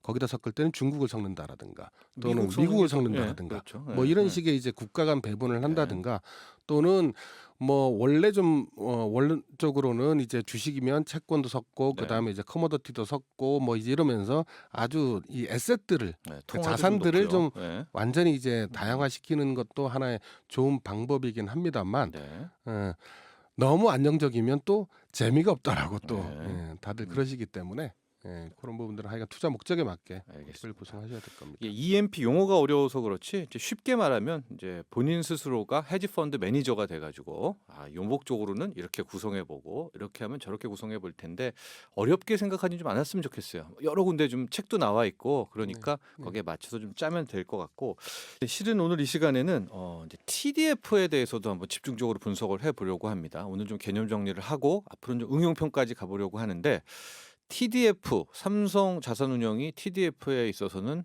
거기다 섞을 때는 중국을 섞는다라든가 또는 미국 미국을 섞는 게- 섞는다라든가 네, 그렇죠. 뭐 네, 이런 네. 식의 이제 국가 간 배분을 한다든가 또는 뭐 원래 좀 원론적으로는 이제 주식이면 채권도 섞고 네. 그다음에 이제 커머더티도 섞고 뭐 이제 이러면서 아주 이 에셋들을 네, 그 통화도 자산들을 높고요. 좀 네. 완전히 이제 다양화시키는 것도 하나의 좋은 방법이긴 합니다만 네. 너무 안정적이면 또 재미가 없다라고 또 네. 다들 그러시기 때문에 그런 부분들은 하여간 투자 목적에 맞게 알겠습니다. 를 구성하셔야 될 겁니다. 이게 EMP 용어가 어려워서 그렇지 이제 쉽게 말하면 이제 본인 스스로가 헤지 펀드 매니저가 돼가지고 요목 쪽으로는 이렇게 구성해보고 이렇게 하면 저렇게 구성해볼 텐데 어렵게 생각하지 좀 않았으면 좋겠어요. 여러 군데 좀 책도 나와 있고 그러니까 네. 거기에 맞춰서 좀 짜면 될 것 같고 실은 오늘 이 시간에는 이제 TDF에 대해서도 한번 집중적으로 분석을 해보려고 합니다. 오늘 좀 개념 정리를 하고 앞으로는 좀 응용편까지 가보려고 하는데. TDF 삼성 자산운용이 TDF에 있어서는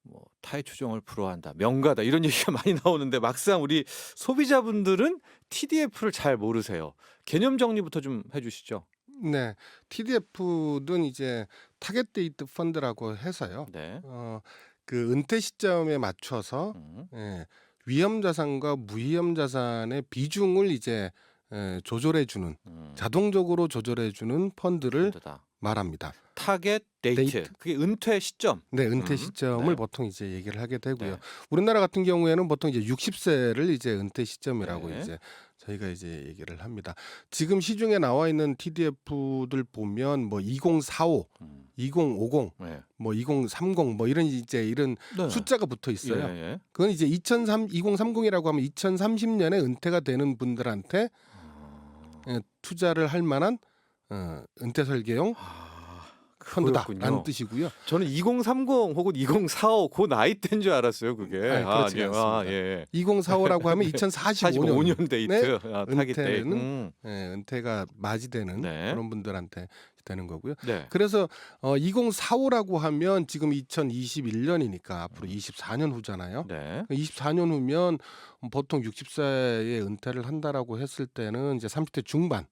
뭐 타의 추종을 불허한다, 명가다 이런 얘기가 많이 나오는데 막상 우리 소비자분들은 TDF를 잘 모르세요. 개념 정리부터 좀 해주시죠. 네, TDF는 이제 타겟 데이트 펀드라고 해서요. 네. 그 은퇴 시점에 맞춰서 위험 자산과 무위험 자산의 비중을 이제 조절해주는 자동적으로 조절해주는 펀드를 펀드다. 말합니다. 타겟 데이트. 데이트. 그게 은퇴 시점. 네, 은퇴 시점을 네. 보통 이제 얘기를 하게 되고요. 네. 우리나라 같은 경우에는 보통 이제 60세를 이제 은퇴 시점이라고 네. 이제 저희가 이제 얘기를 합니다. 지금 시중에 나와 있는 TDF들 보면 뭐 2045, 2050, 네. 뭐 2030, 뭐 이런 이제 이런 네. 숫자가 붙어 있어요. 예, 예. 그건 이제 2030이라고 하면 2030년에 은퇴가 되는 분들한테 투자를 할 만한 은퇴 설계용 펀드다라는 그거였군요. 뜻이고요. 저는 2030 혹은 2045 그 나이 때인 줄 알았어요. 그게. 아니, 그렇지 않습니다. 예. 2045라고 하면 2045년 45년 데이트. 타겟 데이트. 은퇴는 은퇴가 맞이되는 네. 그런 분들한테 되는 거고요. 네. 그래서 2045라고 하면 지금 2021년이니까 앞으로 24년 후잖아요. 네. 24년 후면 보통 60세에 은퇴를 한다라고 했을 때는 이제 30대 중반이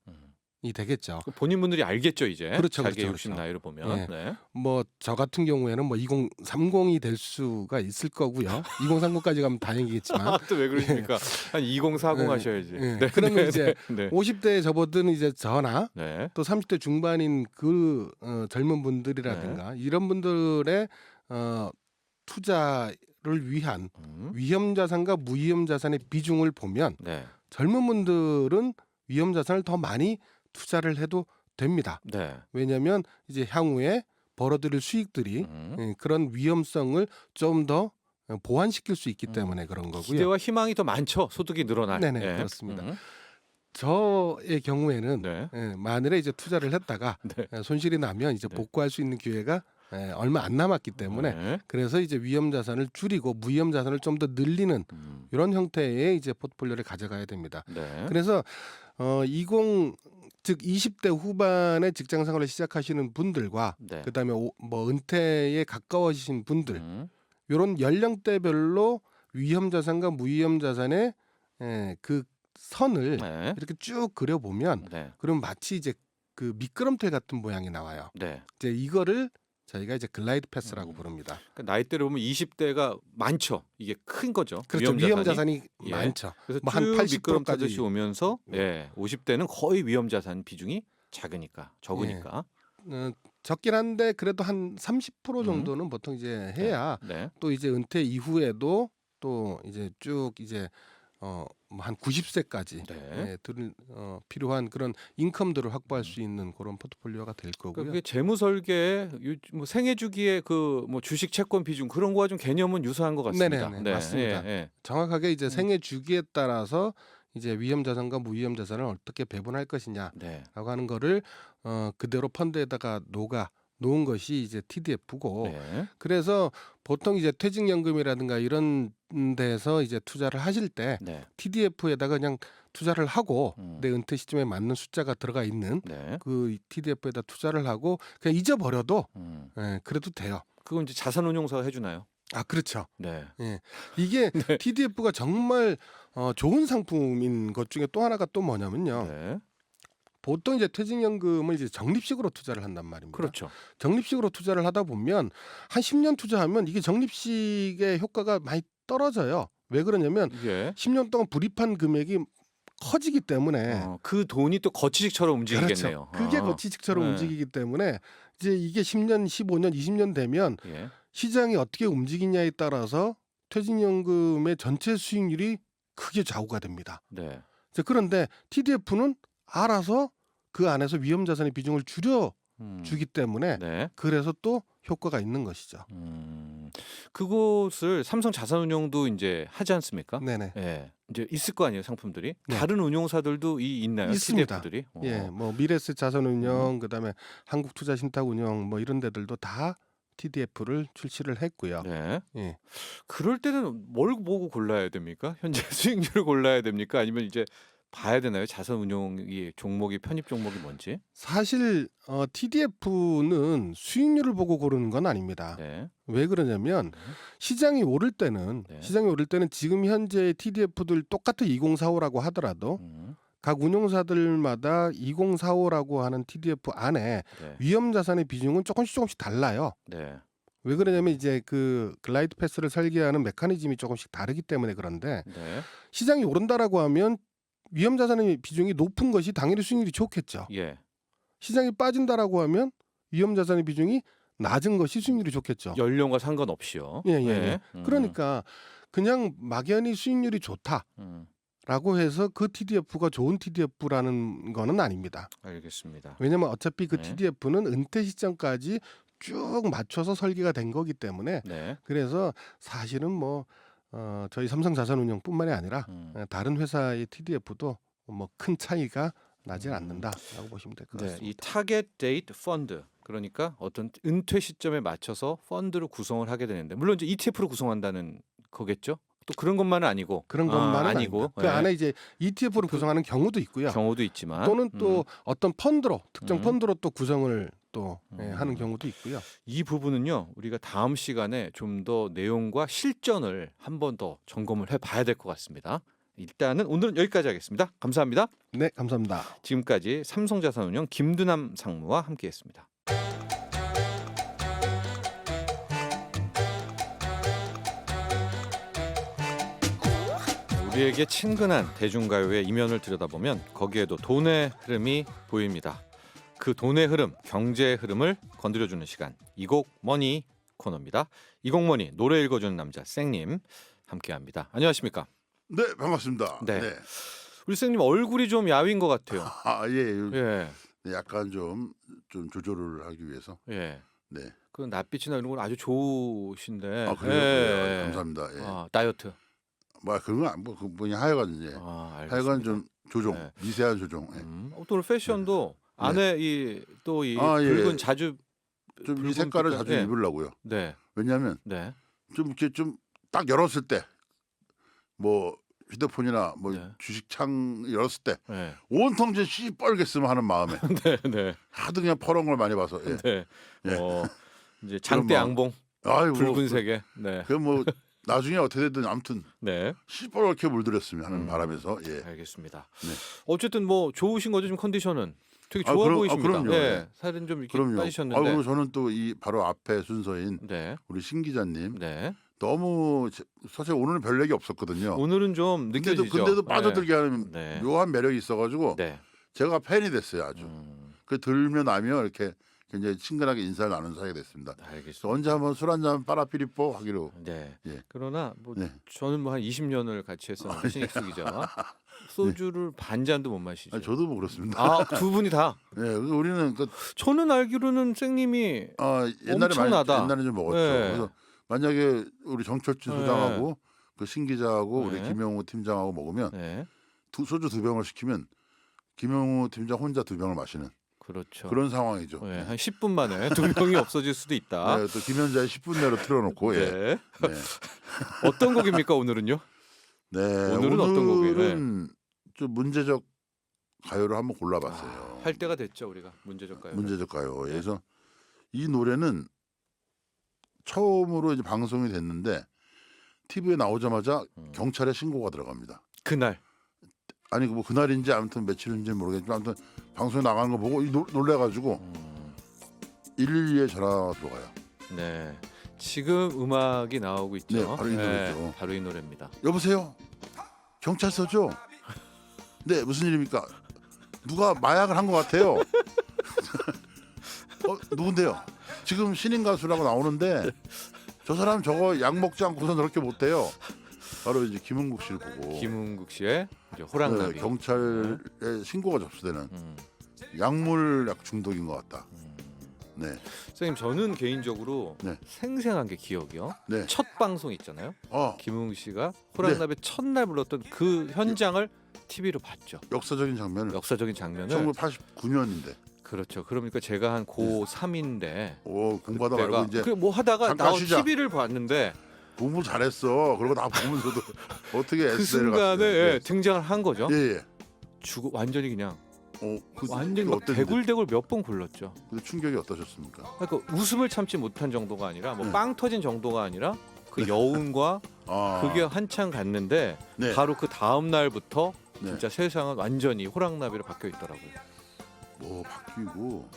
되겠죠. 본인 분들이 알겠죠 이제. 그렇죠, 자기 그렇죠, 60 그렇죠. 나이를 보면. 예. 네. 뭐 저 같은 경우에는 뭐 2030이 될 수가 있을 거고요. 2030까지 가면 다행이겠지만 또 왜 그러십니까? 한 2040 예. 하셔야지. 예. 그러면 이제 네. 50대에 접어든 이제 저나 네. 또 30대 중반인 그 젊은 분들이라든가 이런 분들의 투자를 위한 위험 자산과 무위험 자산의 비중을 보면 네. 젊은 분들은 위험 자산을 더 많이 투자를 해도 됩니다. 네. 왜냐하면 이제 향후에 벌어들일 수익들이 그런 위험성을 좀 더 보완시킬 수 있기 때문에 그런 거고요. 기대와 희망이 더 많죠. 소득이 늘어날. 네네, 예. 그렇습니다. 저의 경우에는 네. 만일에 이제 투자를 했다가 네. 손실이 나면 이제 네. 복구할 수 있는 기회가 얼마 안 남았기 때문에 네. 그래서 이제 위험 자산을 줄이고 무위험 자산을 좀 더 늘리는 이런 형태의 이제 포트폴리오를 가져가야 됩니다. 네. 그래서 20대 후반에 직장 생활을 시작하시는 분들과 네. 그다음에 뭐 은퇴에 가까워지신 분들 음. 이런 연령대별로 위험 자산과 무위험 자산의 그 선을 네. 이렇게 쭉 그려보면 네. 그럼 마치 이제 그 미끄럼틀 같은 모양이 나와요. 네. 이제 이거를 저희가 이제 글라이드 패스라고 부릅니다. 그러니까 나이대로 보면 20대가 많죠. 이게 큰 거죠. 그렇죠. 위험 자산이. 자산이 예. 많죠. 그래서 뭐한 쭉 80% 미끄럼 까지. 타듯이 오면서 50대는 거의 위험 자산 비중이 작으니까 적으니까. 적긴 한데 그래도 한 30% 정도는 보통 이제 해야 네. 또 이제 은퇴 이후에도 또 이제 쭉 이제 한 90세까지 네. 필요한 그런 인컴들을 확보할 수 있는 그런 포트폴리오가 될 그러니까 거고요. 그게 재무 설계에 뭐 생애 주기에 그 뭐 주식 채권 비중 그런 거와 좀 개념은 유사한 것 같습니다. 네네네, 맞습니다. 예. 정확하게 이제 생애 주기에 따라서 이제 위험 자산과 무위험 자산을 어떻게 배분할 것이냐라고 네. 하는 거를 그대로 펀드에다가 놓은 것이 이제 TDF고 네. 그래서 보통 이제 퇴직연금이라든가 이런 데서 이제 투자를 하실 때 네. TDF에다가 그냥 투자를 하고 내 은퇴 시점에 맞는 숫자가 들어가 있는 네. 그 TDF에다 투자를 하고 그냥 잊어버려도 그래도 돼요. 그건 이제 자산운용사가 해주나요? 아 그렇죠. 네. 이게 TDF가 정말 좋은 상품인 것 중에 또 하나가 또 뭐냐면요. 네. 보통 이제 퇴직연금을 이제 적립식으로 투자를 한단 말입니다. 그렇죠. 적립식으로 투자를 하다 보면 한 10년 투자하면 이게 적립식의 효과가 많이 떨어져요. 왜 그러냐면 예. 10년 동안 불입한 금액이 커지기 때문에 그 돈이 또 거치식처럼 움직이겠네요. 그렇죠. 그게 거치식처럼 네. 움직이기 때문에 이제 이게 10년, 15년, 20년 되면 예. 시장이 어떻게 움직이냐에 따라서 퇴직연금의 전체 수익률이 크게 좌우가 됩니다. 네. 이제 그런데 TDF는 알아서 그 안에서 위험 자산의 비중을 줄여 주기 때문에 네. 그래서 또 효과가 있는 것이죠. 그곳을 삼성 자산운용도 이제 하지 않습니까? 네네. 예. 이제 있을 거 아니에요, 상품들이. 네. 다른 운용사들도 있나요? 있습니다. TDF들이? 예, 뭐 미래에셋 자산운용, 그다음에 한국투자신탁운용 뭐 이런 데들도 다 TDF를 출시를 했고요. 네. 예. 그럴 때는 뭘 보고 골라야 됩니까? 현재 수익률을 골라야 됩니까? 아니면 이제 봐야 되나요? 자산운용이 종목이 편입 종목이 뭔지? 사실 TDF는 수익률을 보고 고르는 건 아닙니다. 네. 왜 그러냐면 시장이 오를 때는 네. 지금 현재 TDF들 똑같은 2045라고 하더라도 음. 각 운용사들마다 2045라고 하는 TDF 안에 네. 위험 자산의 비중은 조금씩 달라요. 네. 왜 그러냐면 이제 그 글라이드 패스를 설계하는 메커니즘이 조금씩 다르기 때문에 그런데 네. 시장이 오른다라고 하면 위험 자산의 비중이 높은 것이 당연히 수익률이 좋겠죠. 예. 시장이 빠진다라고 하면 위험 자산의 비중이 낮은 것이 수익률이 좋겠죠. 연령과 상관없이요. 예. 네. 그러니까 그냥 막연히 수익률이 좋다라고 해서 그 TDF가 좋은 TDF라는 거는 아닙니다. 알겠습니다. 왜냐면 어차피 그 네. TDF는 은퇴 시점까지 쭉 맞춰서 설계가 된 거기 때문에 네. 그래서 사실은 뭐 저희 삼성자산운용뿐만이 아니라 다른 회사의 TDF도 뭐 큰 차이가 나질 않는다라고 보시면 될 것 네, 같습니다. 이 타겟 데이트 펀드 그러니까 어떤 은퇴 시점에 맞춰서 펀드를 구성을 하게 되는데 물론 이제 ETF로 구성한다는 거겠죠. 또 그런 것만은 아니고 그런 것만은 아니고 아니고 그 안에 이제 ETF를 구성하는 경우도 있고요. 경우도 있지만 또는 또 어떤 펀드로 특정 음. 펀드로 또 구성을 또 하는 경우도 있고요. 이 부분은요 우리가 다음 시간에 좀 더 내용과 실전을 한 번 더 점검을 해봐야 될 것 같습니다. 일단은 오늘은 여기까지 하겠습니다. 감사합니다. 네, 감사합니다. 지금까지 삼성자산운용 김두남 상무와 함께했습니다. 우리에게 친근한 대중가요의 이면을 들여다보면 거기에도 돈의 흐름이 보입니다. 그 돈의 흐름, 경제의 흐름을 건드려주는 시간. 이곡 머니 코너입니다. 이공mon이 노래 읽어주는 남자 쌩님 함께합니다. 안녕하십니까? 네, 반갑습니다. 네. 네. 우리 쌩님 얼굴이 좀 야윈 것 같아요. 아, 예. 예, 네, 약간 좀 조절을 하기 위해서. 예. 네. 그 낯빛이나 이런 건 아주 좋으신데. 아, 그래요? 예, 감사합니다. 예. 아, 다이어트. 뭐 그런 거그 뭐냐 하여간 이제 알겠습니다. 하여간 좀 조종, 네. 미세한 조종. 예. 또 오늘 패션도 안에 또 이 아, 예. 붉은 자주 좀 붉은 이 색깔을 빛깔, 자주 예. 입으려고요. 네, 왜냐하면 네, 좀 이렇게 좀 딱 열었을 때 뭐 휴대폰이나 뭐 네. 주식창 열었을 때 네, 온통 좀 시뻘겠으면 하는 마음에 네, 네, 하도 그냥 퍼런 걸 많이 봐서. 예. 네. 예. 이제 장대 그럼 양봉 아이고, 붉은색에. 네, 그뭐 나중에 어떻게 됐든 아무튼 네. 시뻘겋게 물들였으면 하는 바람에서. 예. 알겠습니다. 네. 어쨌든 뭐 좋으신 거죠, 지금 컨디션은 되게 아, 좋아 그럼- 보이십니다. 그럼요. 네, 예. 살은 좀 이렇게 그럼요. 빠지셨는데. 그리고 저는 또 이 바로 앞에 순서인 네, 우리 신 기자님 네. 너무 사실 오늘은 별 얘기 없었거든요. 오늘은 좀 느껴지죠. 근데도 빠져들게 하는 네. 묘한 매력이 있어가지고 네. 제가 팬이 됐어요 아주. 음, 그 들면 나면 이렇게 굉장히 친근하게 인사를 나누는 사이가 됐습니다. 그래서 알겠습니다. 언제 한번 술 한잔 빠라피리뽀 하기로. 네. 예. 그러나 뭐 네. 저는 뭐 한 20년을 같이 했었는데 신익수 기자와 소주를 반 잔도 못 마시죠. 아니, 저도 뭐 그렇습니다. 아, 두 분이 다. 예, 그래서 우리는 그 저는 알기로는 쌩님이 옛날에 엄청나다. 옛날에 좀 먹었죠. 네. 그래서 만약에 우리 정철진 네. 소장하고 그 신 기자하고 네. 우리 김영우 팀장하고 먹으면 네, 소주 2병을 시키면 김영우 팀장 혼자 2병을 마시는 그렇죠. 그런 상황이죠. 네, 한 10분 만에 두 명이 없어질 수도 있다. 네, 또 김현자의 10분 내로 틀어놓고. 예. 네. 네. 어떤 곡입니까 오늘은요? 네, 오늘은 어떤 곡이에요? 오늘은 좀 문제적 가요를 한번 골라봤어요. 할 때가 됐죠 우리가 문제적 가요. 문제적 가요. 그래서 이 노래는 처음으로 이제 방송이 됐는데 TV에 나오자마자 경찰에 신고가 들어갑니다. 그날. 아니 뭐 그날인지 아무튼 며칠인지 모르겠지만 아무튼 방송에 나가는 거 보고 놀래가지고 112에 전화가 들어가요. 네. 지금 음악이 나오고 있죠. 네, 바로 이 노래죠. 바로 이 노래입니다. 여보세요, 경찰서죠? 네, 무슨 일입니까? 누가 마약을 한 것 같아요. 누군데요? 지금 신인 가수라고 나오는데 저 사람 저거 약 먹지 않고서 저렇게 못해요. 바로 이제 김은국 씨를 보고 김은국 씨의 이제 호랑나비. 네, 경찰에 신고가 접수되는 약물 약 중독인 것 같다. 네, 선생님 저는 개인적으로 네. 생생한 게 기억이요. 네. 첫 방송 있잖아요. 어, 김은국 씨가 호랑나비 첫날 불렀던 그 현장을 TV로 봤죠. 역사적인 장면을 역사적인 장면을. 1989년인데 그렇죠. 그러니까 제가 한 고 3인데 오 공부하다 말고 이제 뭐 하다가 잠깐 나 쉬자. TV를 봤는데 공부 잘했어. 그러고 나 보면서도 어떻게 그 S를 순간에 갔어요. 예, 등장을 한 거죠. 예, 예. 주고 완전히 그냥 완전히 그 막 어땠는데? 대굴대굴 몇 번 굴렀죠. 그 충격이 어떠셨습니까? 그러니까 웃음을 참지 못한 정도가 아니라 뭐 네. 빵 터진 정도가 아니라 그 여운과 아, 그게 한창 갔는데 네. 바로 그 다음 날부터 네. 진짜 세상은 완전히 호랑나비로 바뀌어 있더라고요. 뭐 바뀌고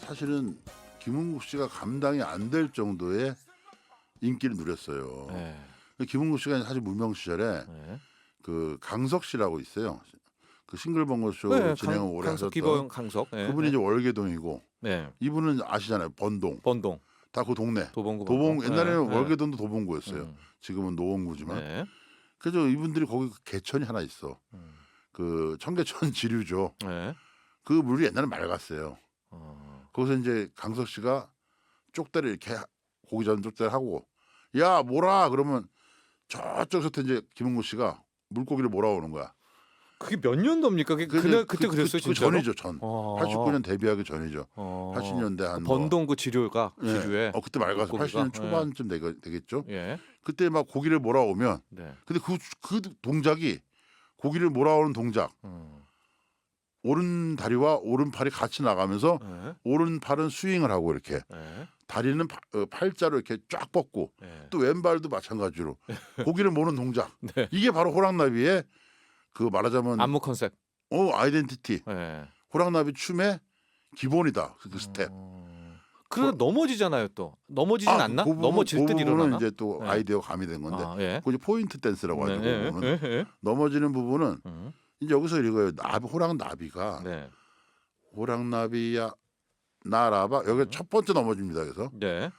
사실은 김은국 씨가 감당이 안 될 정도의 인기를 누렸어요. 네. 근데 김은국 씨가 사실 무명 시절에 네. 그 강석 씨라고 있어요. 그 싱글벙글 쇼 네, 진행을 오래 강석 하셨던 기범 강석. 네. 그분이 이제 월계동이고 네. 이분은 아시잖아요. 번동 번동 다 그 동네. 도봉구 도봉 번동. 옛날에는 네. 월계동도 도봉구였어요. 음. 지금은 노원구지만. 네. 그래서 이분들이 거기 그 개천이 하나 있어. 음. 그 청계천 지류죠. 네. 그 물이 옛날에 맑았어요. 어. 거기서 이제 강석 씨가 쪽대를 이렇게 고기 잡는 쪽대를 하고 야 뭐라 그러면 저쪽에서 이제 김은국 씨가 물고기를 몰아오는 거야. 그게 몇 년도입니까? 그날 그때 그랬어요, 그 진짜로. 전이죠, 전. 89년 데뷔하기 전이죠. 80년대 한 뭐, 번동 그 지류가 예. 지류에. 그때 맑아서 물고기가? 80년 초반쯤 되겠죠. 예. 그때 막 고기를 몰아오면 네. 근데 그 동작이 고기를 몰아오는 동작 오른 다리와 오른팔이 같이 나가면서 네. 오른팔은 스윙을 하고 이렇게 네. 다리는 팔자로 이렇게 쫙 뻗고 네. 또 왼발도 마찬가지로 고기를 모는 동작. 네. 이게 바로 호랑나비의 그 말하자면 안무 컨셉. 아이덴티티. 네. 호랑나비 춤의 기본이다. 그 스텝. 그러다 넘어지잖아요, 또. 넘어지진 않나? 넘어질 듯 그 부분은 일어나나? 이제 또 네. 아이디어가 가미된 건데 아, 예. 그거 이제 포인트 댄스라고 하죠. 네. 그 부분은. 네. 넘어지는 부분은 음. 이제 여기서 이거예요. 호랑나비가 네. 호랑나비야 나라봐 여기 첫 번째 넘어집니다. 그래서 네.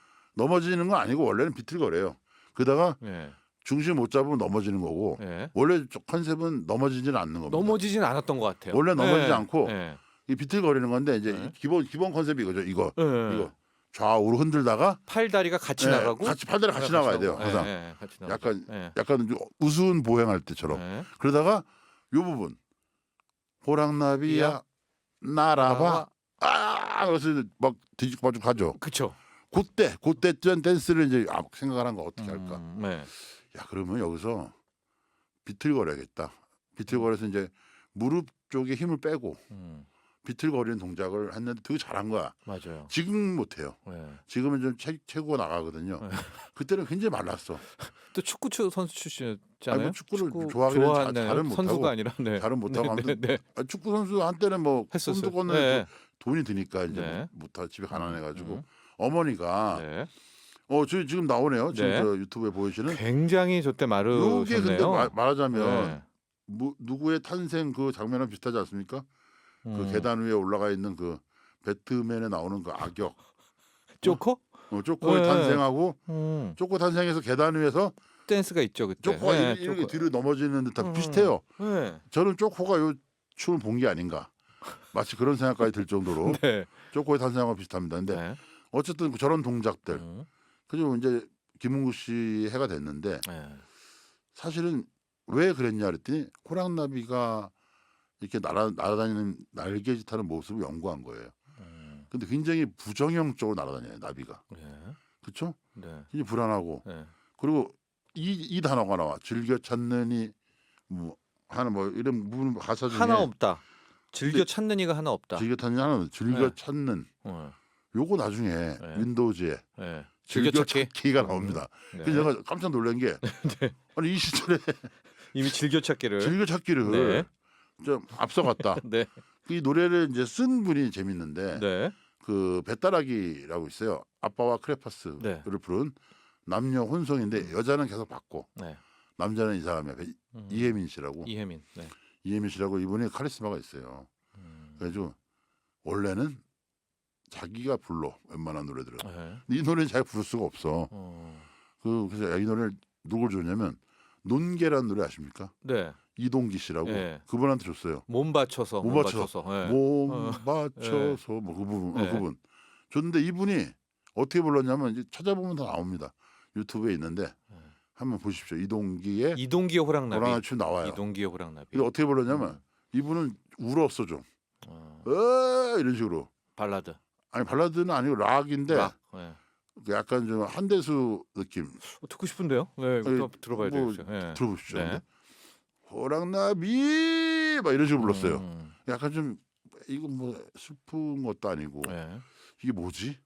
넘어지는 건 아니고 원래는 비틀거려요. 그러다가 예. 중심 못 잡으면 넘어지는 거고 예. 원래 컨셉은 넘어지지는 않는 겁니다. 넘어지진 않았던 것 같아요. 원래 넘어지지 않고 예. 이 비틀거리는 건데 이제 네. 기본 컨셉이 이거죠. 이거 예. 좌우로 흔들다가 팔다리가 같이 예, 나가고 같이 팔다리 같이 나가야 돼요. 나가고. 항상 예, 예, 같이 나가죠. 약간 예. 약간 좀 우스운 보행할 때처럼. 예. 그러다가 요 부분 호랑나비야 날아봐 그래서 막 뒤집고 빠지고 가죠. 그쵸. 그때 댄스를 이제 생각을 한 거 어떻게 할까? 네. 야 그러면 여기서 비틀거려야겠다. 비틀거려서 이제 무릎 쪽에 힘을 빼고 비틀거리는 동작을 했는데 되게 잘한 거야. 맞아요. 지금 못해요. 네. 지금은 좀 체구가 나가거든요. 네. 그때는 굉장히 말랐어. 또 축구 선수 출신이잖아요. 아니, 뭐 축구를 좋아하기는 좋아하는 잘은 못하고. 선수가 아니라 네. 잘은 못하고 네, 아무튼 네, 네. 축구 선수 한때는 뭐 했었어요. 꿈도 꿨는 네. 돈이 드니까 이제 네. 못하 집에 가난해가지고 음. 어머니가 네. 지금 나오네요. 지금 네. 저 유튜브에 보이시는 굉장히 저때 마르셨네요. 이게 근데 말하자면 네. 누구의 탄생 그 장면은 비슷하지 않습니까? 그 계단 위에 올라가 있는 그 배트맨에 나오는 그 악역 쪼코? 쪼코의 네. 탄생하고 쪼코 탄생해서 계단 위에서 댄스가 있죠 그때. 쪼코가 네, 이렇게 쪼코. 뒤로 넘어지는 듯한 비슷해요. 네. 저는 쪼코가 요 춤을 본 게 아닌가. 마치 그런 생각까지 들 정도로 네. 쪼코의 탄생하고 비슷합니다. 근데 네. 어쨌든 저런 동작들 그리고 이제 김웅구 씨 해가 됐는데 네. 사실은 왜 그랬냐 그랬더니 호랑나비가 이렇게 날아다니는 날개짓하는 모습을 연구한 거예요. 근데 굉장히 부정형적으로 날아다녀요 나비가. 네. 그렇죠? 네. 굉장히 불안하고 네. 그리고 이 단어가 나와 즐겨 찾느니 뭐 하나 뭐 이런 부분 가사 중에 하나 없다. 즐겨 근데 찾는 이가 하나 없다. 즐겨 찾는 하나는 즐겨 네. 찾는 네. 요거 나중에 윈도우즈에 네. 즐겨 즐겨찾기? 찾기가 나옵니다. 네. 그래서 제가 깜짝 놀란 게 아니 이 시절에 이미 즐겨찾기를. 즐겨찾기를 네. 좀 앞서갔다. 네. 이 노래를 이제 쓴 분이 재밌는데 네. 그 배따라기라고 있어요. 아빠와 크레파스를 네. 부른 남녀 혼성인데 여자는 계속 받고 네. 남자는 이 사람이야. 이혜민 씨라고. 이혜민. 네. 이혜민 씨라고 이분이 카리스마가 있어요. 그래가지고 원래는 자기가 불러 웬만한 노래들은. 네. 근데 이 노래는 자기가 부를 수가 없어. 그래서 이 노래를 누굴 줬냐면 논개라는 노래 아십니까? 네. 이동기 씨라고 네. 그분한테 줬어요. 몸 받쳐서. 몸 받쳐서. 네. 몸 받쳐서 뭐 그 부분 네. 그분 줬는데 이분이 어떻게 불렀냐면 이제 찾아보면 다 나옵니다. 유튜브에 있는데 한번 보십시오. 이동기의 이동기의 호랑나비. 호랑나비 춤 나와요. 이동기의 호랑나비. 근데 어떻게 불렀냐면 이분은 울었어 좀. 이런 식으로. 발라드. 아니 발라드는 아니고 락인데 락. 네. 그 약간 좀 한대수 느낌. 듣고 싶은데요? 네, 아니, 이거 들어봐야 뭐 되겠죠. 네. 들어보십시오. 네. 근데 호랑나비 막 이런 식으로 불렀어요. 음. 약간 좀 이거 뭐 슬픈 것도 아니고 네. 이게 뭐지?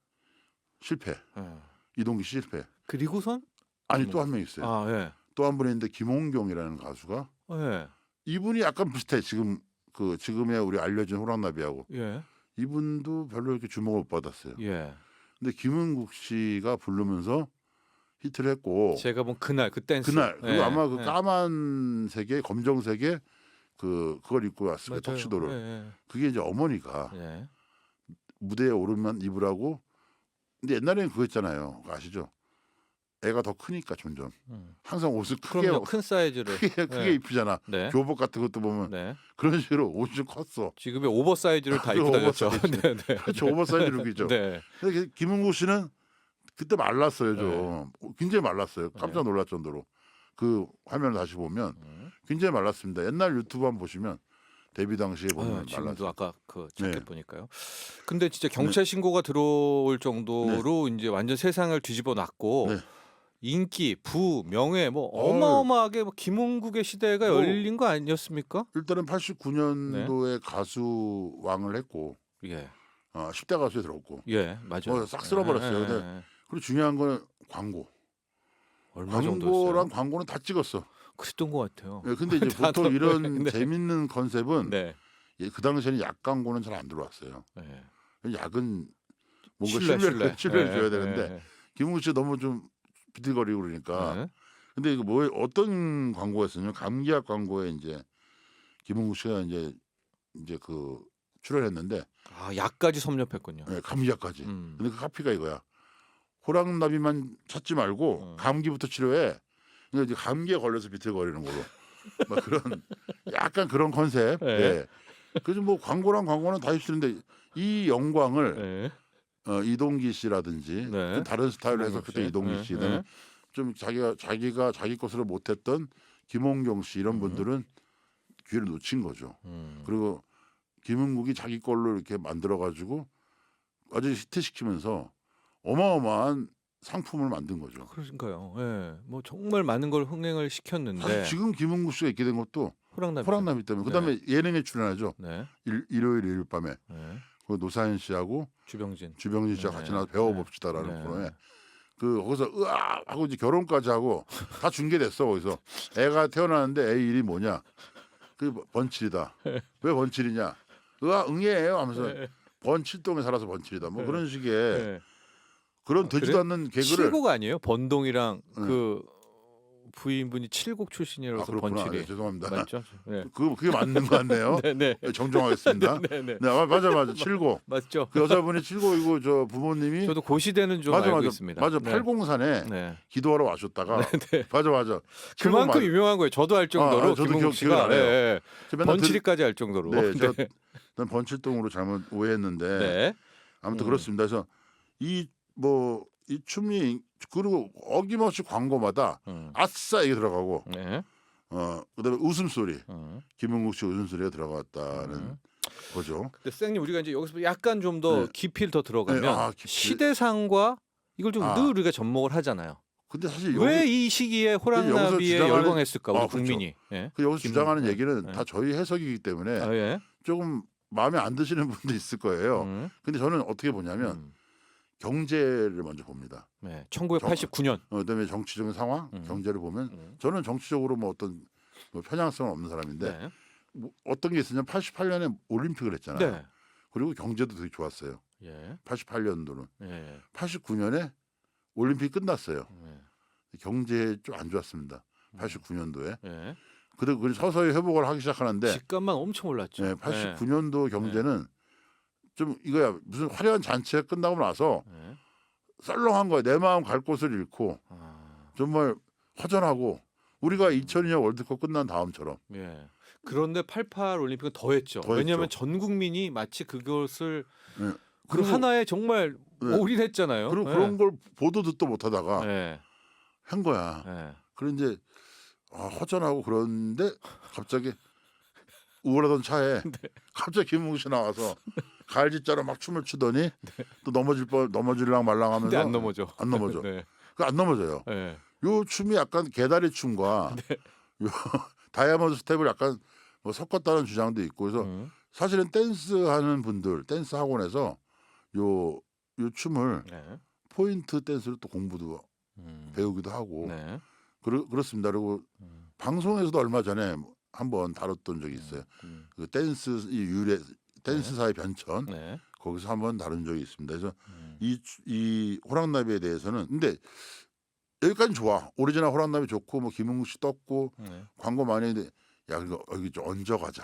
실패. 네. 이동기 실패. 그리고선 아니 또 한 명 있어요. 아, 예. 또 한 분이 있는데 김홍경이라는 가수가 예. 이분이 약간 비슷해. 지금의 우리 알려진 호랑나비하고 예. 이분도 별로 이렇게 주목을 못 받았어요. 예. 근데 김은국 씨가 부르면서 히트를 했고 제가 본 그날 그 댄스. 그날 그리고 예. 아마 그 예. 까만색에 검정색에 그걸 입고 왔을 거예요. 맞아요. 턱시도를. 예. 그게 이제 어머니가 예. 무대에 오르면 입으라고. 근데 옛날에는 그거 있잖아요. 아시죠? 애가 더 크니까 점점 항상 옷을 크게 그럼요. 큰 사이즈를. 크게 예. 입히잖아. 네. 교복 같은 것도 보면 네. 그런 식으로 옷이 좀 컸어. 지금의 오버사이즈를 다 입고 오버사이즈. 다녔죠. 네, 네. 그렇죠. 오버사이즈 룩이죠. 네. 근데 김은국 씨는 그때 말랐어요 좀. 굉장히 말랐어요. 깜짝 놀랄 정도로. 그 화면을 다시 보면 굉장히 말랐습니다. 옛날 유튜브 한번 보시면 데뷔 당시에 보면 지금도 말랐어요. 아까 그 자켓 네. 보니까요. 근데 진짜 경찰 신고가 들어올 정도로 이제 완전 세상을 뒤집어 놨고 네. 인기, 부, 명예 뭐 어마어마하게 뭐 김홍국의 시대가 뭐, 열린 거 아니었습니까? 일단은 89년도에 가수 왕을 했고 예. 10대 가수에 들었고 예, 맞아요. 싹 쓸어버렸어요. 예, 근데 예. 그리고 중요한 건 광고. 얼마 정도였어요? 광고랑 광고는 다 찍었어. 그랬던 것 같아요. 예, 근데 이제 다 보통 이런 네. 재밌는 컨셉은 네. 그 당시에는 약 광고는 잘 안 들어왔어요. 네. 약은 뭔가 신뢰. 신뢰를 예, 줘야 예, 되는데 예. 김웅 씨 너무 좀 비틀거리고 그러니까. 네. 근데 이거 뭐 어떤 광고였냐면 감기약 광고에 이제 김웅 씨가 이제 그 출연했는데 아, 약까지 섭렵했군요. 감기약까지. 음. 근데 그 카피가 이거야. 호랑나비만 찾지 말고 감기부터 치료해. 그러니까 이제 감기에 걸려서 비틀거리는 걸로. 막 그런 약간 그런 컨셉. 네. 예. 그래서 뭐 광고는 다 해주는데 이 영광을 네. 이동기 씨라든지 네. 좀 다른 스타일로 해서 김홍경 그때 씨. 이동기 네. 씨, 그다음에 네. 좀 자기가 자기 것으로 못했던 김홍경 씨 이런 분들은 기회를 놓친 거죠. 그리고 김은국이 자기 걸로 이렇게 만들어 가지고 아주 히트시키면서 어마어마한 상품을 만든 거죠. 그러니까요. 예. 뭐 정말 많은 걸 흥행을 시켰는데 사실 지금 김은국 씨가 있게 된 것도 호랑나비. 호랑나비 때문에. 그다음에 예능에 출연하죠. 네. 일요일 일요일 밤에 네. 그 노사연 씨하고 주병진. 주병진 씨가 네. 같이 나와서 배워봅시다라는 네. 프로에 그 거기서 으아 하고 이제 결혼까지 하고 다 중계됐어. 거기서 애가 태어나는데 애 이름이 뭐냐? 그 번칠이다. 왜 번칠이냐? 으아 응애예요 하면서 번칠동에 살아서 번칠이다. 뭐 그런 식의 네. 그런 되지도 그래? 않는 개그를. 칠곡 아니에요? 번동이랑 그 부인분이 칠곡 출신이라서 그렇구나. 번칠이. 네, 죄송합니다. 맞죠? 네. 그게 맞는 것 같네요. 네, 네. 정정하겠습니다. 네, 네. 네, 맞아. 칠고. 맞죠? 그 여자분이 칠고이고 저 부모님이 저도 고시대는 좀 맞아 알고 맞아 있습니다. 맞아 네. 팔공산에 네. 기도하러 와셨다가 네. 맞아 그만큼 칠곡 유명한 거예요. 저도 알 정도로 저도 김은국 기억을 씨가 안 해요. 예, 저 맨날 번칠이까지 알 정도로. 네, 난 번칠동으로 잘못 오해했는데 네. 아무튼 그렇습니다. 그래서 이 춤이 그리고 어김없이 광고마다 아싸 이게 들어가고 네. 그다음에 웃음소리 김은국 씨 웃음소리가 들어갔다는 음. 거죠. 근데 쌤님 우리가 이제 여기서 약간 좀 더 네. 깊이를 더 들어가면 네, 깊이. 시대상과 이걸 좀 늘 우리가 접목을 하잖아요. 근데 사실 왜 이 시기에 호랑나비에 주장하는- 열광했을까 우리 그렇죠. 국민이? 예. 여기서 김- 주장하는 네. 얘기는 네. 다 저희 해석이기 때문에 아, 예. 조금 마음에 안 드시는 분도 있을 거예요. 근데 저는 어떻게 보냐면 경제를 먼저 봅니다. 네. 1989년. 그다음에 정치적인 상황, 경제를 보면 저는 정치적으로 뭐 어떤 뭐 편향성은 없는 사람인데 네. 뭐 어떤 게 있었냐면 88년에 올림픽을 했잖아요. 네. 그리고 경제도 되게 좋았어요. 예. 88년도는. 예. 89년에 올림픽 끝났어요. 예. 경제 좀 안 좋았습니다. 89년도에. 예. 그리고 서서히 회복을 하기 시작하는데 집값만 엄청 올랐죠. 네, 89년도 경제는 좀 이거야 무슨 화려한 잔치가 끝나고 나서 예. 썰렁한 거야. 내 마음 갈 곳을 잃고 정말 허전하고 우리가 2002년 월드컵 끝난 다음처럼. 예. 그런데 88 올림픽은 더했죠. 더했죠. 왜냐하면 전 국민이 마치 그것을 네. 그 그리고- 하나에 정말 네. 올인했잖아요. 그리고 예. 그런 걸 보도 듣도 못하다가 예. 한 거야. 예. 그런 이제 허전하고 그런데 갑자기 우울하던 차에 갑자기 김웅 씨 나와서 가을짓자로 막 춤을 추더니 또 넘어질랑 말랑 하면서 근데 안 넘어져. 안 넘어져. 네. 그 안 넘어져요. 예. 요 춤이 약간 개다리 춤과 요 다이아몬드 스텝을 약간 뭐 섞었다는 주장도 있고 그래서 사실은 댄스 하는 분들 댄스 학원에서 요 춤을 네. 포인트 댄스를 또 공부도 배우기도 하고 네. 그렇습니다. 그리고 방송에서도 얼마 전에 한번 다뤘던 적이 있어요. 그 댄스 이 유래 댄스사의 변천 네. 거기서 한번 다룬 적이 있습니다. 그래서 이 호랑나비에 대해서는 근데 여기까지 좋아. 오리지널 호랑나비 좋고 뭐 김웅국 씨 떴고 네. 광고 많이 했는데 야 이거 여기 좀 얹어가자.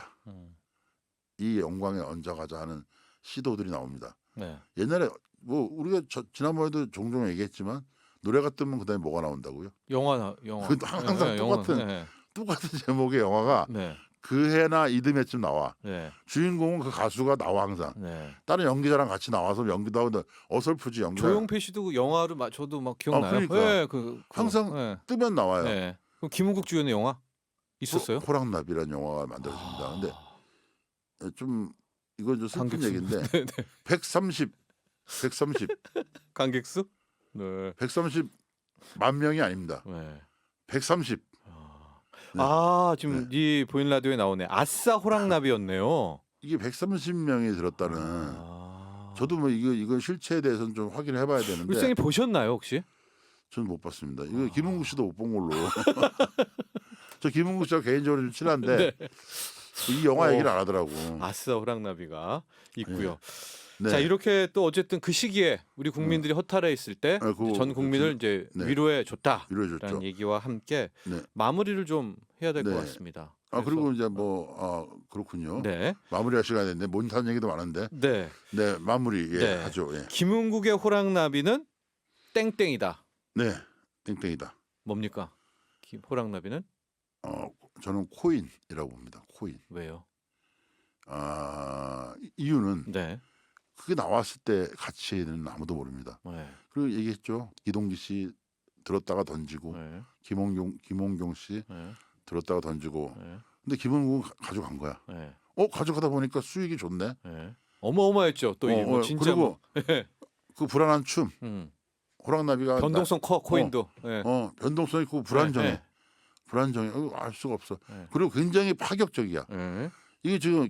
이 영광에 얹어가자 하는 시도들이 나옵니다. 네. 옛날에 뭐 우리가 지난번에도 종종 얘기했지만 노래가 뜨면 그다음에 뭐가 나온다고요? 영화. 그 항상 똑같은 네. 똑같은 제목의 영화가 네. 그 해나 이듬해쯤 나와. 네. 주인공은 그 가수가 나와 항상. 네. 다른 연기자랑 같이 나와서 연기도 하고 어설프지 연기. 조용필 씨도 그 영화로 저도 막 기억나요. 그러니까. 네, 항상 네. 뜨면 나와요. 네. 그럼 김은국 주연의 영화 있었어요? 호랑나비라는 영화가 만들어집니다. 근데 좀 이건 좀 슬픈 관객수. 얘기인데 네, 네. 130 관객수? 네. 130만 명이 아닙니다. 네. 130. 네. 아, 지금 이 보이는 라디오에 나오네. 아싸 호랑나비였네요. 이게 130명이 들었다는. 아. 저도 뭐 이거 실체에 대해서는 좀 확인을 해봐야 되는데. 울생이 보셨나요 혹시? 저는 못 봤습니다. 이거 김은국 씨도 못 본 걸로. 저 김은국 씨하고 개인적으로 좀 친한데 이 영화 얘기를 안 하더라고. 아싸 호랑나비가 있고요. 네. 자 이렇게 또 어쨌든 그 시기에 우리 국민들이 허탈해 있을 때 전 국민을 이제 네. 위로해 줬다라는 위로해줬죠. 얘기와 함께 네. 마무리를 좀 해야 될 것 네. 같습니다. 그리고 이제 그렇군요. 네, 마무리할 시간이 됐는데 못한 얘기도 많은데. 네. 네, 마무리 네. 하죠. 예. 김은국의 호랑나비는 땡땡이다. 네, 땡땡이다. 뭡니까? 호랑나비는 저는 코인이라고 봅니다. 코인. 왜요? 이유는 네. 그게 나왔을 때 가치는 아무도 모릅니다. 네. 그리고 얘기했죠. 이동기 씨 들었다가 던지고 네. 김홍경 씨 네. 들었다가 던지고. 네. 근데 김홍국은 가져간 거야. 네. 가져가다 보니까 수익이 좋네. 네. 어마어마했죠. 또 이게 뭐 진짜 그리고 뭐. 그 불안한 춤 호랑나비가 변동성 코인도. 네. 변동성이 있고 불안정해. 네. 불안정해. 알 수가 없어. 네. 그리고 굉장히 파격적이야. 네. 이게 지금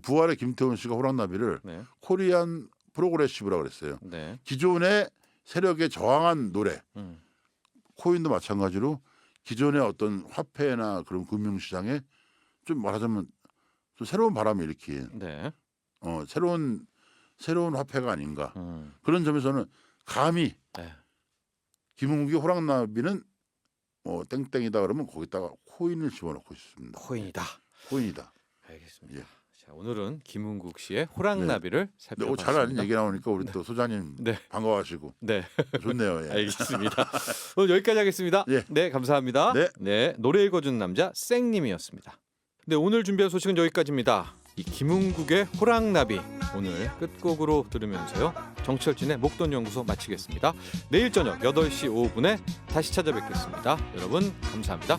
부활의 김태훈 씨가 호랑나비를 네. 코리안 프로그레시브라고 그랬어요. 네. 기존의 세력에 저항한 노래. 음. 코인도 마찬가지로 기존의 어떤 화폐나 그런 금융시장에 좀 말하자면 좀 새로운 바람을 일으킨 네. 새로운 화폐가 아닌가. 음. 그런 점에서는 감히 네. 김흥국이 호랑나비는 땡땡이다 그러면 거기다가 코인을 집어넣고 있습니다. 코인이다. 코인이다. 알겠습니다. 예. 자, 오늘은 김은국 씨의 호랑나비를 네, 살펴봤습니다. 잘 아는 얘기 나오니까 우리 또 소장님 네. 반가워하시고 네. 좋네요. 예. 알겠습니다. 오늘 여기까지 하겠습니다. 예. 네, 감사합니다. 네. 노래 읽어주는 남자 쌩님이었습니다. 네, 오늘 준비한 소식은 여기까지입니다. 이 김은국의 호랑나비 오늘 끝곡으로 들으면서요. 정철진의 목돈연구소 마치겠습니다. 내일 저녁 8시 5분에 다시 찾아뵙겠습니다. 여러분 감사합니다.